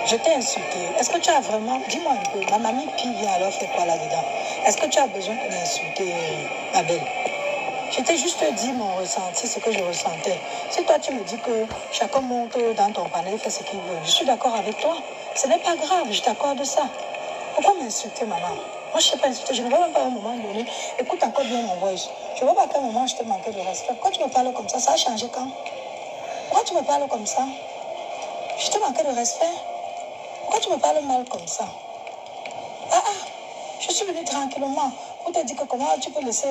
Je t'ai insulté. Est-ce que tu as vraiment... Dis-moi un peu, ma mamie Pi vient alors faire quoi là-dedans? Est-ce que tu as besoin de m'insulter, ma belle? Je t'ai juste dit mon ressenti, ce que je ressentais. Si toi tu me dis que chacun monte dans ton panel, fait ce qu'il veut, je suis d'accord avec toi. Ce n'est pas grave, je t'accorde ça. Pourquoi m'insulter, maman? Moi, je ne sais pas insulter. Je ne veux même pas à un moment donné. Écoute encore bien mon voice. Je ne veux pas qu'à un moment je te manque de respect. Pourquoi tu me parles comme ça? Ça a changé quand? Pourquoi tu me parles comme ça? Je te manque de respect? Pourquoi tu me parles mal comme ça? Je suis venue tranquillement pour te dire que comment tu peux laisser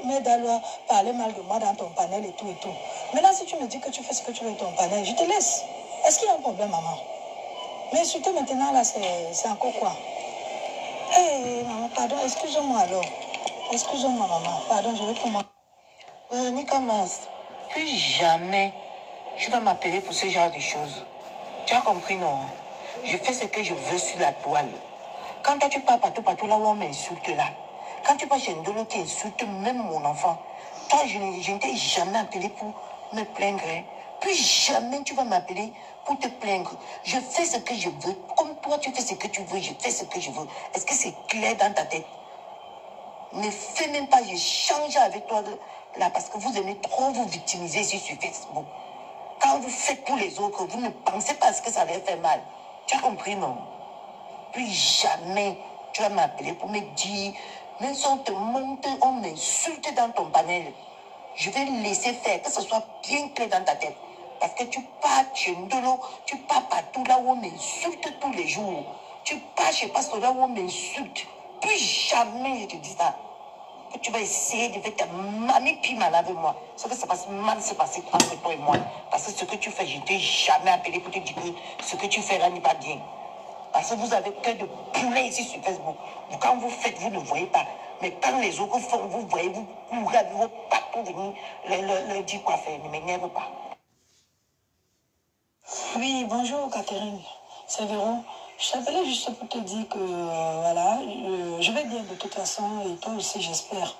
Medaloa parler mal de moi dans ton panel et tout et tout. Maintenant, si tu me dis que tu fais ce que tu veux dans ton panel, je te laisse. Est-ce qu'il y a un problème, maman? Mais surtout maintenant, là, c'est encore quoi? Hé, maman, pardon, excuse-moi alors. Excuse-moi, maman. Pardon, je vais pour moi. Nikamas, plus jamais tu vas m'appeler pour ce genre de choses. Tu as compris, non? Je fais ce que je veux sur la toile. Quand toi, tu pars partout là où on m'insulte là. Quand tu pars chez Ndolo qui insulte même mon enfant. Toi, je ne t'ai jamais appelé pour me plaindre. Hein. Plus jamais tu vas m'appeler pour te plaindre. Je fais ce que je veux. Comme toi, tu fais ce que tu veux, je fais ce que je veux. Est-ce que c'est clair dans ta tête? Ne fais même pas, je change avec toi là parce que vous aimez trop vous victimiser ici sur Facebook. Quand vous faites pour les autres, vous ne pensez pas à ce que ça leur fait mal. Tu as compris, non? Plus jamais tu vas m'appeler pour me dire, même si on te monte, on m'insulte dans ton panel, je vais laisser faire, que ce soit bien clair dans ta tête. Parce que tu pars chez Ndolo, tu pars partout là où on m'insulte tous les jours. Tu pars chez Pasteur là où on m'insulte. Plus jamais je te dis ça. Que tu vas essayer de faire ta mamie puis mal avec moi. Ce que ça passe mal, c'est passé entre toi et moi. Parce que ce que tu fais, je ne t'ai jamais appelé pour te dire que ce que tu fais là n'est pas bien. Parce que vous avez que de poulet ici sur Facebook. Quand vous faites, vous ne voyez pas. Mais quand les autres font, vous voyez, vous courez avec vos pattes pour venir leur dire quoi faire. Ne m'énerve pas. Oui, bonjour Catherine. C'est Véron. Je t'appelais juste pour te dire que, voilà, je vais bien de toute façon, et toi aussi j'espère.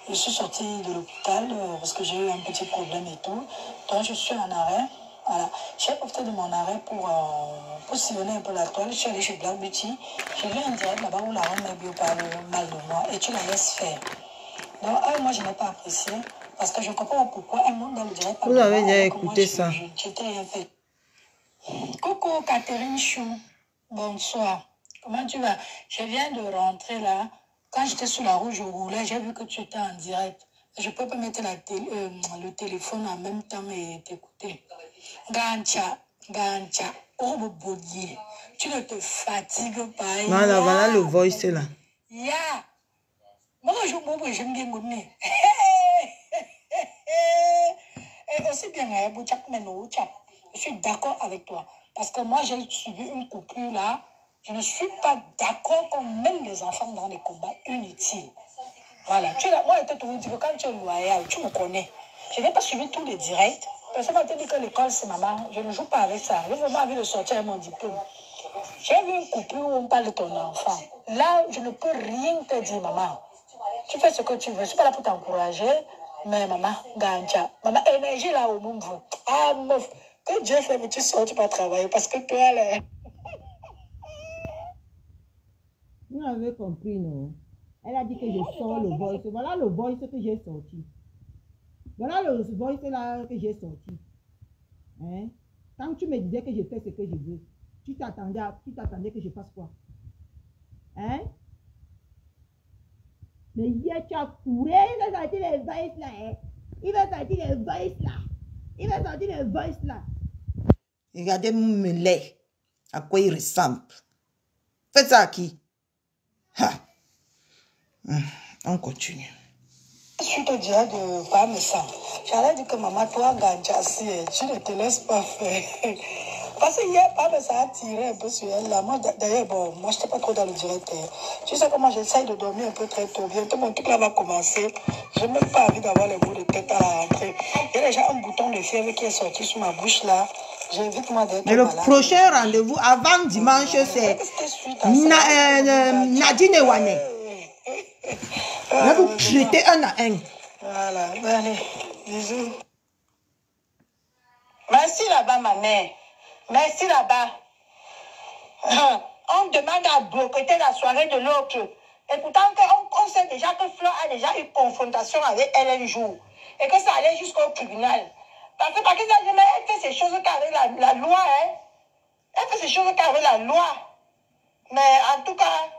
Je suis sortie de l'hôpital parce que j'ai eu un petit problème et tout. Donc je suis en arrêt. Voilà. J'ai profité de mon arrêt pour sillonner un peu la toile. Je suis allée chez Black Beauty. J'ai vu un direct là-bas où la reine Mabio parle mal de moi et tu la laisses faire. Donc, moi, je n'ai pas apprécié parce que je ne comprends pas pourquoi un monde dans le direct. Vous avez déjà écouté ça. J'étais rien fait. Coucou Catherine Chou. Bonsoir. Comment tu vas? Je viens de rentrer là. Quand j'étais sur la route, je roulais. J'ai vu que tu étais en direct. Je peux pas mettre le téléphone en même temps et t'écouter. Gancha, Gancha, oh bodier. Tu ne te fatigues pas. Voilà le voice là. Ya. Moi, j'aime bien goûter. Et aussi bien, je suis d'accord avec toi. Parce que moi, j'ai suivi une coupure là. Je ne suis pas d'accord qu'on mène les enfants dans des combats inutiles. Voilà. Moi, je te trouve que quand tu es loyal, tu me connais. Je n'ai pas suivi tous les directs. Personne m'a dit que l'école, c'est maman. Je ne joue pas avec ça. J'ai vraiment envie de sortir avec mon diplôme. J'ai vu une coupure où on parle de ton enfant. Là, je ne peux rien te dire, maman. Tu fais ce que tu veux. Je ne suis pas là pour t'encourager. Mais maman, Gancha, maman, énergie là au monde. Ah, meuf, que Dieu fait que tu sors, tu vas travailler. Parce que toi, là... Vous avez compris, non? Elle a dit que je sors le voice. Voilà le voice que j'ai sorti. Voilà le voice là que j'ai sorti. Hein? Quand tu me disais que je fais ce que je veux, tu t'attendais que je fasse quoi? Hein? Mais hier, tu as couru, il va sortir les voices là. Hein? Il va sortir les voices là. Il va sortir les voices là. Regardez mon lait. À quoi il ressemble. Faites ça à qui? Ha. On continue. Je te dirais de pas me ça. J'allais dire que maman, toi, Ganchassi, tu ne te laisses pas faire. Parce que hier, pas ça a tiré un peu sur elle. Là. Moi, d'ailleurs, bon, moi, je n'étais pas trop dans le direct. Tu sais comment j'essaye de dormir un peu très tôt. Bientôt, mon truc là va commencer. Je n'ai même pas envie d'avoir les bouts de tête à la rentrée. Il y a déjà un bouton de fièvre qui est sorti sur ma bouche là. J'invite moi d'être malade. Mais le prochain rendez-vous avant dimanche, c'est Nadine Wane. Je vais vous traiter un à un. Voilà, allez, bisous. Merci là-bas, ma mère. Merci là-bas. On demande à boycotter la soirée de l'autre. Et pourtant, on sait déjà que Fleur a déjà eu confrontation avec elle un jour. Et que ça allait jusqu'au tribunal. Parce que elle fait ces choses qu'avec la loi. Hein. Elle fait ces choses qu'avec la loi. Mais en tout cas,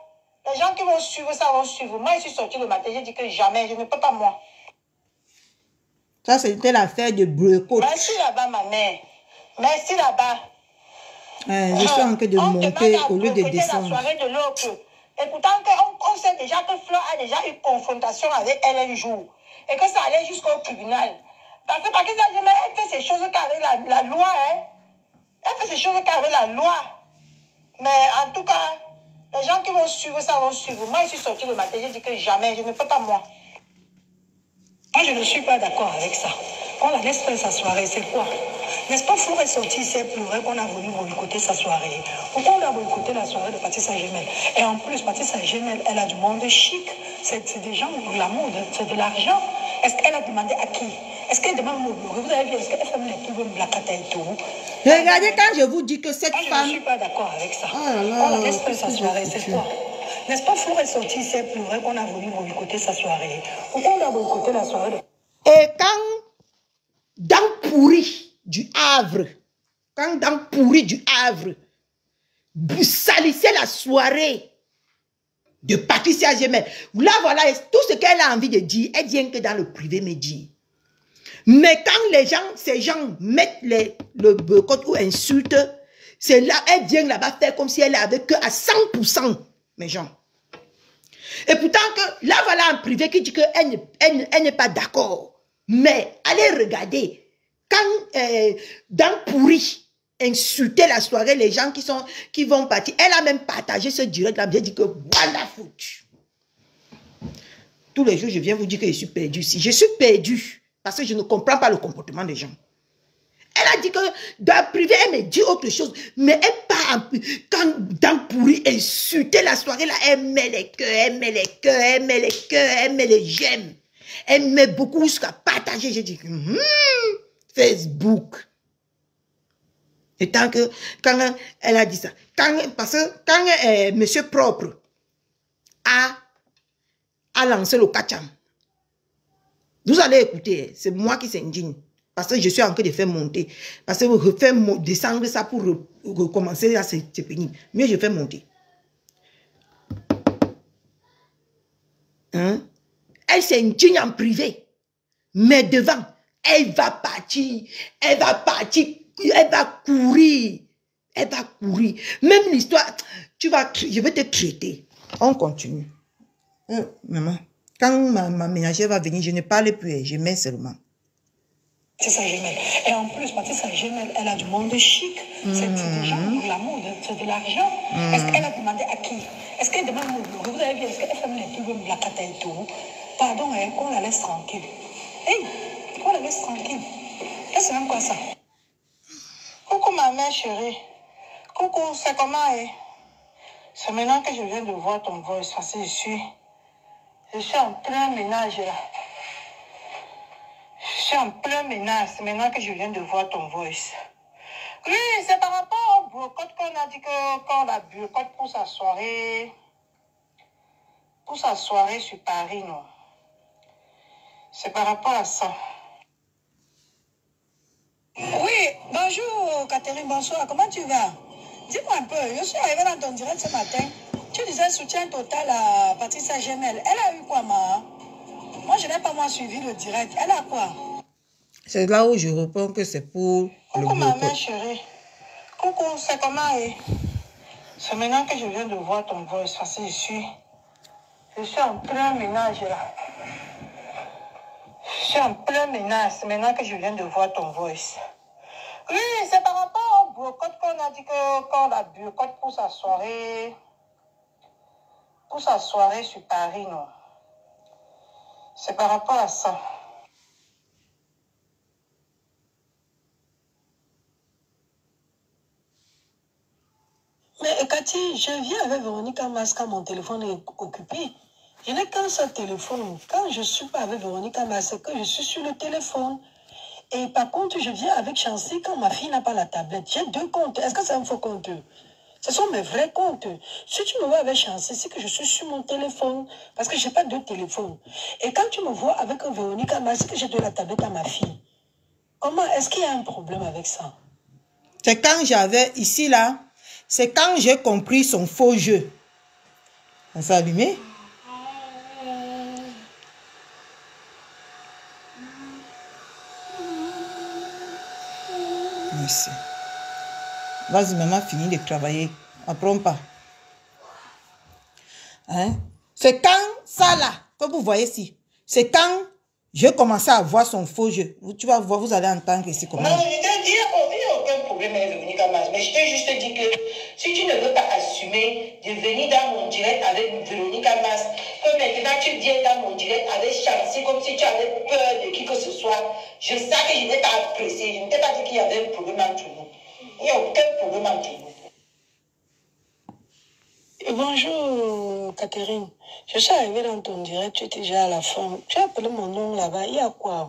les gens qui vont suivre ça vont suivre. Moi, je suis sortie le matin, j'ai dit que jamais, je ne peux pas moi. Ça, c'était l'affaire de boycott. Merci là-bas, ma mère. Merci là-bas. Je suis en train de monter au lieu de descendre. La soirée de l'autre. Et pourtant, on sait déjà que Fleur a déjà eu confrontation avec elle un jour. Et que ça allait jusqu'au tribunal. Parce que elle fait ces choses qu'avec la loi. Hein. Elle fait ces choses qu'avec la loi. Mais en tout cas, les gens qui vont suivre ça vont suivre. Moi, je suis sortie le matin, j'ai dit que jamais, je ne peux pas moi. Moi, je ne suis pas d'accord avec ça. On la laisse faire sa soirée, c'est quoi? N'est-ce pas, Fleur est sortie, c'est pleuré qu'on a voulu boycotter sa soirée. Pourquoi on a boycotté la soirée de Patricia Gemel? Et en plus, Patricia Gemel, elle a du monde chic. C'est des gens de la mode, c'est de l'argent. Est-ce qu'elle a demandé à qui? Est-ce qu'elle demande au bureau? Vous avez vu, est-ce qu'elle fait les pubs Blacata et tout? Regardez, quand je vous dis que cette femme... Je ne suis pas d'accord avec ça. On la laisse faire sa soirée, c'est quoi? N'est-ce pas, Fleur est sortie, c'est pleuré qu'on a voulu boycotter sa soirée. Pourquoi on a boycotté la soirée de... Et quand dans pourri du Havre, vous salissez la soirée de Patricia Gemel, là voilà, tout ce qu'elle a envie de dire, elle vient que dans le privé me dit. Mais quand ces gens mettent le boycott ou insultent, c'est là, elle vient là-bas faire comme si elle avait que à 100%, mes gens. Et pourtant que là voilà en privé qui dit qu'elle n'est pas d'accord. Mais allez regarder, quand dans pourri, insulter la soirée, les gens qui vont partir, elle a même partagé ce direct là, j'ai dit que voilà foutu. Tous les jours, je viens vous dire que je suis perdu. Si je suis perdu, parce que je ne comprends pas le comportement des gens. Elle a dit que dans le privé, elle me dit autre chose, mais elle part quand dans pourri, insulter la soirée là, elle met les cœurs, elle met les cœurs, elle met les cœurs, elle met les j'aime. Elle met beaucoup jusqu'à partager. J'ai dit, Facebook. Et tant que, quand elle a dit ça, parce que quand Monsieur Propre a lancé le Kacham, vous allez écouter, c'est moi qui s'indigne. Parce que je suis en train de faire monter. Parce que je fais descendre ça pour recommencer, là c'est pénible. Mieux je fais monter. Hein? Elle s'indigne en privé. Mais devant, elle va partir. Elle va partir. Elle va courir. Elle va courir. Même l'histoire, je vais te traiter. On continue. Maman, quand ma ménagère va venir, je ne parle plus. Je mets seulement. Patricia Gemel. Et en plus, Patricia Gemel, elle a du monde chic. C'est des gens de la mode, c'est de l'argent. Est-ce qu'elle a demandé à qui? Est-ce qu'elle demande au bureau? Vous avez vu, est-ce qu'elle fait les pubs Blacata et tout? Pardon, hein, qu'on la laisse tranquille. Hey, qu'on la laisse tranquille. Qu'est-ce que c'est même quoi ça? Coucou ma mère chérie. Coucou, c'est comment hein? C'est maintenant que je viens de voir ton voice. Parce que je suis en plein ménage là. Je suis en plein ménage. C'est maintenant que je viens de voir ton voice. Oui, c'est par rapport au boycott qu'on a dit qu'on a boycott pour sa soirée. Pour sa soirée sur Paris, non. C'est par rapport à ça. Oui, bonjour Catherine, bonsoir. Comment tu vas? Dis-moi un peu, je suis arrivée dans ton direct ce matin. Tu disais soutien total à Patricia Gemel. Elle a eu quoi, ma? Moi, je n'ai pas moi suivi le direct. Elle a quoi? C'est là où je réponds que c'est pour coucou ma mère chérie. Coucou, c'est comment c'est maintenant que je viens de voir ton voice. Parce que je suis en plein ménage là. Je suis en plein ménage. C'est maintenant que je viens de voir ton voice. Oui, c'est par rapport au boycott qu'on a dit qu'on a boycott pour sa soirée. Pour sa soirée sur Paris, non. C'est par rapport à ça. Mais Cathy, je viens avec Véronique Amas quand mon téléphone est occupé. Je n'ai qu'un seul téléphone. Quand je ne suis pas avec Véronique Amas, c'est que je suis sur le téléphone. Et par contre, je viens avec Chancy quand ma fille n'a pas la tablette. J'ai 2 comptes. Est-ce que c'est un faux compte? Ce sont mes vrais comptes. Si tu me vois avec Chancé, c'est que je suis sur mon téléphone. Parce que je n'ai pas de téléphone. Et quand tu me vois avec Véronique Ama, c'est que j'ai de la tablette à ma fille. Comment est-ce qu'il y a un problème avec ça? C'est quand j'avais ici là, c'est quand j'ai compris son faux jeu. Ça s'est allumé? Merci. Vas-y, maman finit de travailler. Apprends pas. Hein? C'est quand ça là, que vous voyez ici, c'est quand je commençais à voir son faux jeu. Tu vas voir, vous allez entendre ici comment. Non, je t'ai dit, il n'y a aucun problème avec Véronique Ama. Mais je t'ai juste dit que si tu ne veux pas assumer de venir dans mon direct avec Véronique Ama, que maintenant tu viens dans mon direct avec Chancé comme si tu avais peur de qui que ce soit, je sais que je n'ai pas apprécié. Je ne t'ai pas dit qu'il y avait un problème entre nous. Il n'y a aucun problème entre nous. Bonjour, Catherine. Je suis arrivée dans ton direct, tu étais déjà à la fin. Tu as appelé mon nom là-bas, il y a quoi?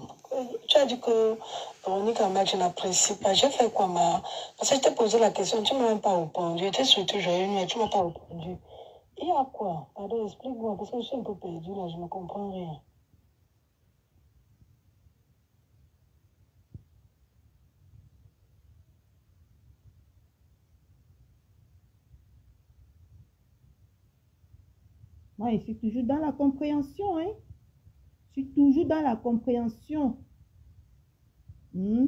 Tu as dit que Véronique Ama, je n'apprécie pas. J'ai fait quoi, ma? Parce que je t'ai posé la question, tu ne m'as même pas répondu. J'étais surtout joyeuse, mais tu ne m'as pas répondu. Il y a quoi? Pardon, explique-moi, parce que je suis un peu perdue là, je ne comprends rien. Moi, je suis toujours dans la compréhension, hein. Je suis toujours dans la compréhension. Hmm?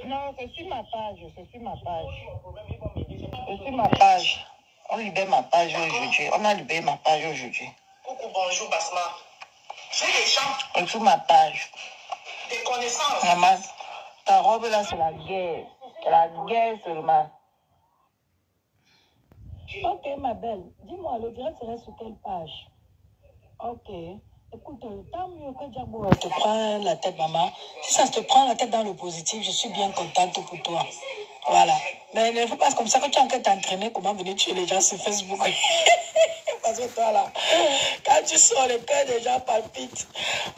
Non, c'est sur ma page, c'est sur ma page. C'est sur ma page. On libère ma page aujourd'hui. On a libéré ma page aujourd'hui. Coucou, bonjour, Basma. J'ai des gens. C'est sur ma page. Des connaissances. Maman, ta robe là, c'est la guerre. C'est la guerre seulement. Ok, ma belle. Dis-moi, le direct serait sur quelle page? Ok. Écoute, tant mieux que Diabo te prend la tête, maman. Si ça te prend la tête dans le positif, je suis bien contente pour toi. Voilà. Mais ne fais pas comme ça que tu es en train de t'entraîner comment venir tuer les gens sur Facebook. Parce que toi, là, quand tu sors, le cœur des gens palpite.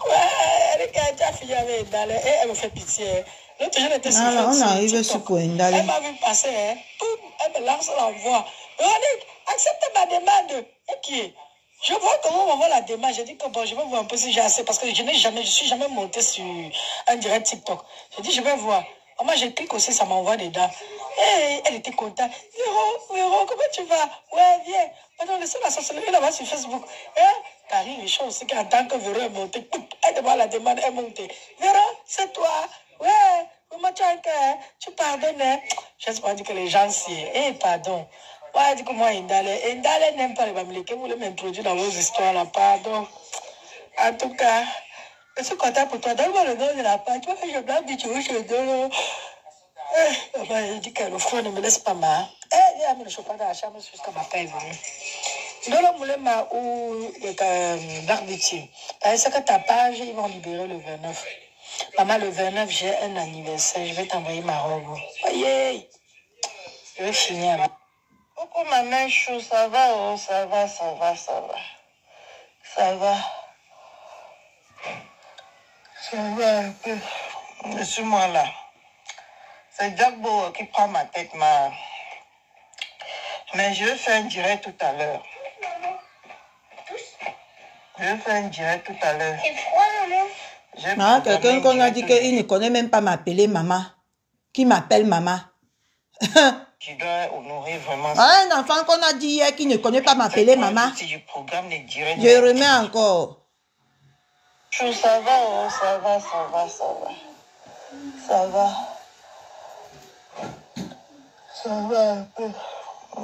Ouais, tu as fini avec Ndale. Et elle me fait pitié. L'autre jour, elle était sur Facebook. On arrive sur quoi, Ndale. Elle m'a vu passer. Hein. Elle me lance l'envoi. Véronique, accepte ma demande. Et qui est? Je vois comment on voit la démarche. J'ai dit que bon, je vais voir un peu si j'ai assez. Parce que je suis jamais montée sur un direct TikTok. J'ai dit, je vais voir. Moi, j'ai cliqué aussi, ça m'envoie dedans. Et elle était contente. Véro, comment tu vas? Ouais, viens. Maintenant, laissez la sorcellerie là-bas sur Facebook. T'arrives, les choses, c'est qu'en tant que Véro est montée, elle demande la demande, elle est montée. Véro, c'est toi? Ouais. Comment tu as un cœur? Tu pardonnes? Je ne sais pas dire que les gens s'y. Pardon. Ouais, du coup, moi, Ndale n'aime pas les Bamileke. Vous voulez m'introduire dans vos histoires là, pardon. En tout cas, je suis content pour toi. Donne-moi le nom de la page. Tu vois, je blague, tu veux, je donne. Il dit que le front ne me laisse pas mal. Il a mis le chauffeur dans la chambre jusqu'à ma paix est venue. Dans le moulin ou d'arbitre. C'est que ta page, ils vont libérer le 29. Maman, le 29, j'ai un anniversaire. Je vais t'envoyer ma robe. Aïe, je vais finir. Coucou ma main chou, ça va, oh, ça va. Ça va. Ça va un peu. Je suis moi là. C'est Diabo qui prend ma tête, mais je vais faire un direct tout à l'heure. C'est froid, maman. Quelqu'un qu'on a dit qu'il ne connaît même pas m'appeler maman. Qui m'appelle maman. Je dois honorer vraiment ça. Un enfant qu'on a dit hier qui ne connaît pas m'appeler maman. Si je programme les directs. Je remets encore. Ça va, oh, ça va. Ça va un peu.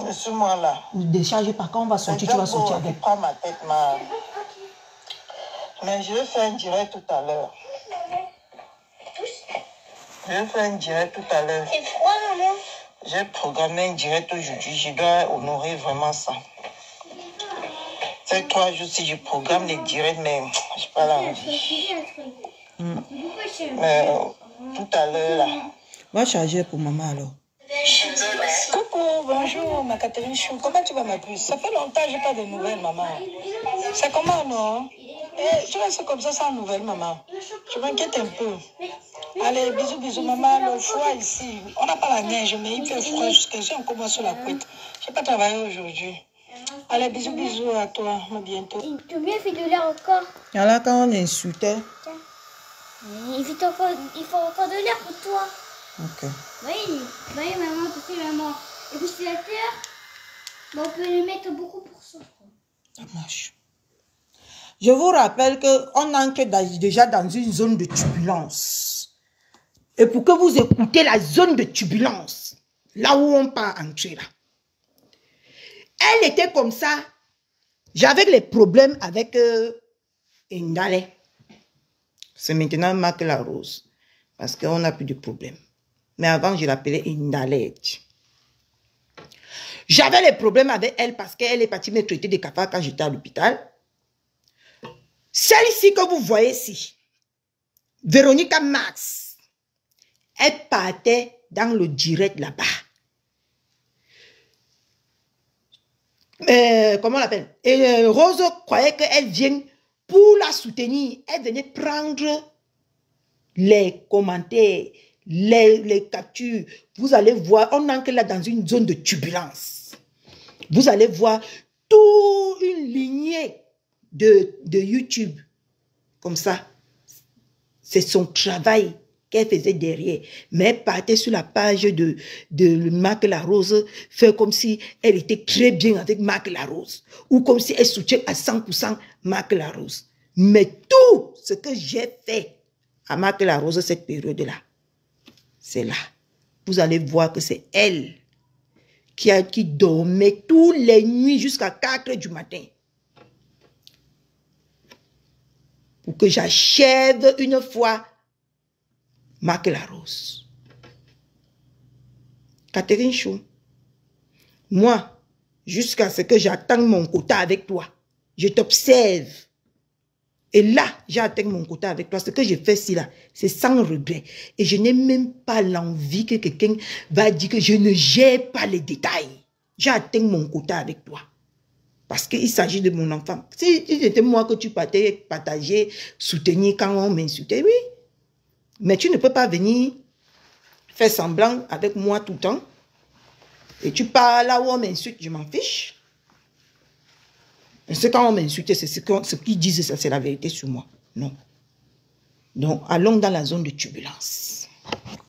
Je suis moi là. Ne décharge pas, quand on va sortir, tu vas sortir avec. Prends ma tête, mais je vais faire un direct tout à l'heure. C'est froid, maman. J'ai programmé un direct aujourd'hui. Je dois honorer vraiment ça. C'est 3 jours si je programme les directs, mais je n'ai pas l'envie. Mais tout à l'heure, là. Va charger pour maman alors. Coucou, bonjour, ma Catherine Chou. Comment tu vas, ma puce? Ça fait longtemps que je n'ai pas de nouvelles, maman. C'est comment, non? Tu restes comme ça sans nouvelles, maman. Je m'inquiète un peu. Allez, bisous, bisous, maman. Le froid ici. On n'a pas la neige, mais il fait froid jusqu'à ce qu'on commence sur la couette. Je n'ai pas travaillé aujourd'hui. Allez, bisous, bisous à toi. À bientôt. Tu mieux fait de l'air encore. Là, quand on insultait. Il faut encore de l'air pour toi. Ok. Oui, maman, tu sais, maman. Et puis c'est la terre. Bon, on peut le mettre beaucoup pour ça. Ça marche. Je vous rappelle qu'on entre déjà dans une zone de turbulence. Et pour que vous écoutez la zone de turbulence, là où on part entrer là. Elle était comme ça. J'avais les problèmes avec Indale. C'est maintenant Marc la Rose. Parce qu'on n'a plus de problème. Mais avant, je l'appelais Indale. J'avais les problèmes avec elle parce qu'elle est partie me traiter de cafards quand j'étais à l'hôpital. Celle-ci que vous voyez ici, Véronica Max, elle partait dans le direct là-bas. Comment on l'appelle? Et Rose croyait qu'elle vienne pour la soutenir. Elle venait prendre les commentaires, les captures. Vous allez voir, on entre là dans une zone de turbulence. Vous allez voir toute une lignée de YouTube. Comme ça. C'est son travail qu'elle faisait derrière. Mais elle partait sur la page de Marc Larose, faire comme si elle était très bien avec Marc Larose. Ou comme si elle soutient à 100% Marc Larose. Mais tout ce que j'ai fait à Marc Larose cette période-là, c'est là. Vous allez voir que c'est elle qui dormait toutes les nuits jusqu'à 4 h du matin. Pour que j'achève une fois Marc Larose. Catherine Chou, moi, jusqu'à ce que j'atteigne mon quota avec toi, je t'observe. Et là, j'ai atteint mon quota avec toi. Ce que je fais ici, là, c'est sans regret. Et je n'ai même pas l'envie que quelqu'un va dire que je ne gère pas les détails. J'ai atteint mon quota avec toi. Parce qu'il s'agit de mon enfant. Si c'était moi que tu partager, soutenir quand on m'insultait, oui. Mais tu ne peux pas venir faire semblant avec moi tout le temps. Et tu parles là où on m'insulte, je m'en fiche. Et c'est quand on m'insulte, c'est ce qu'ils disent, ça c'est la vérité sur moi. Non. Donc, allons dans la zone de turbulence.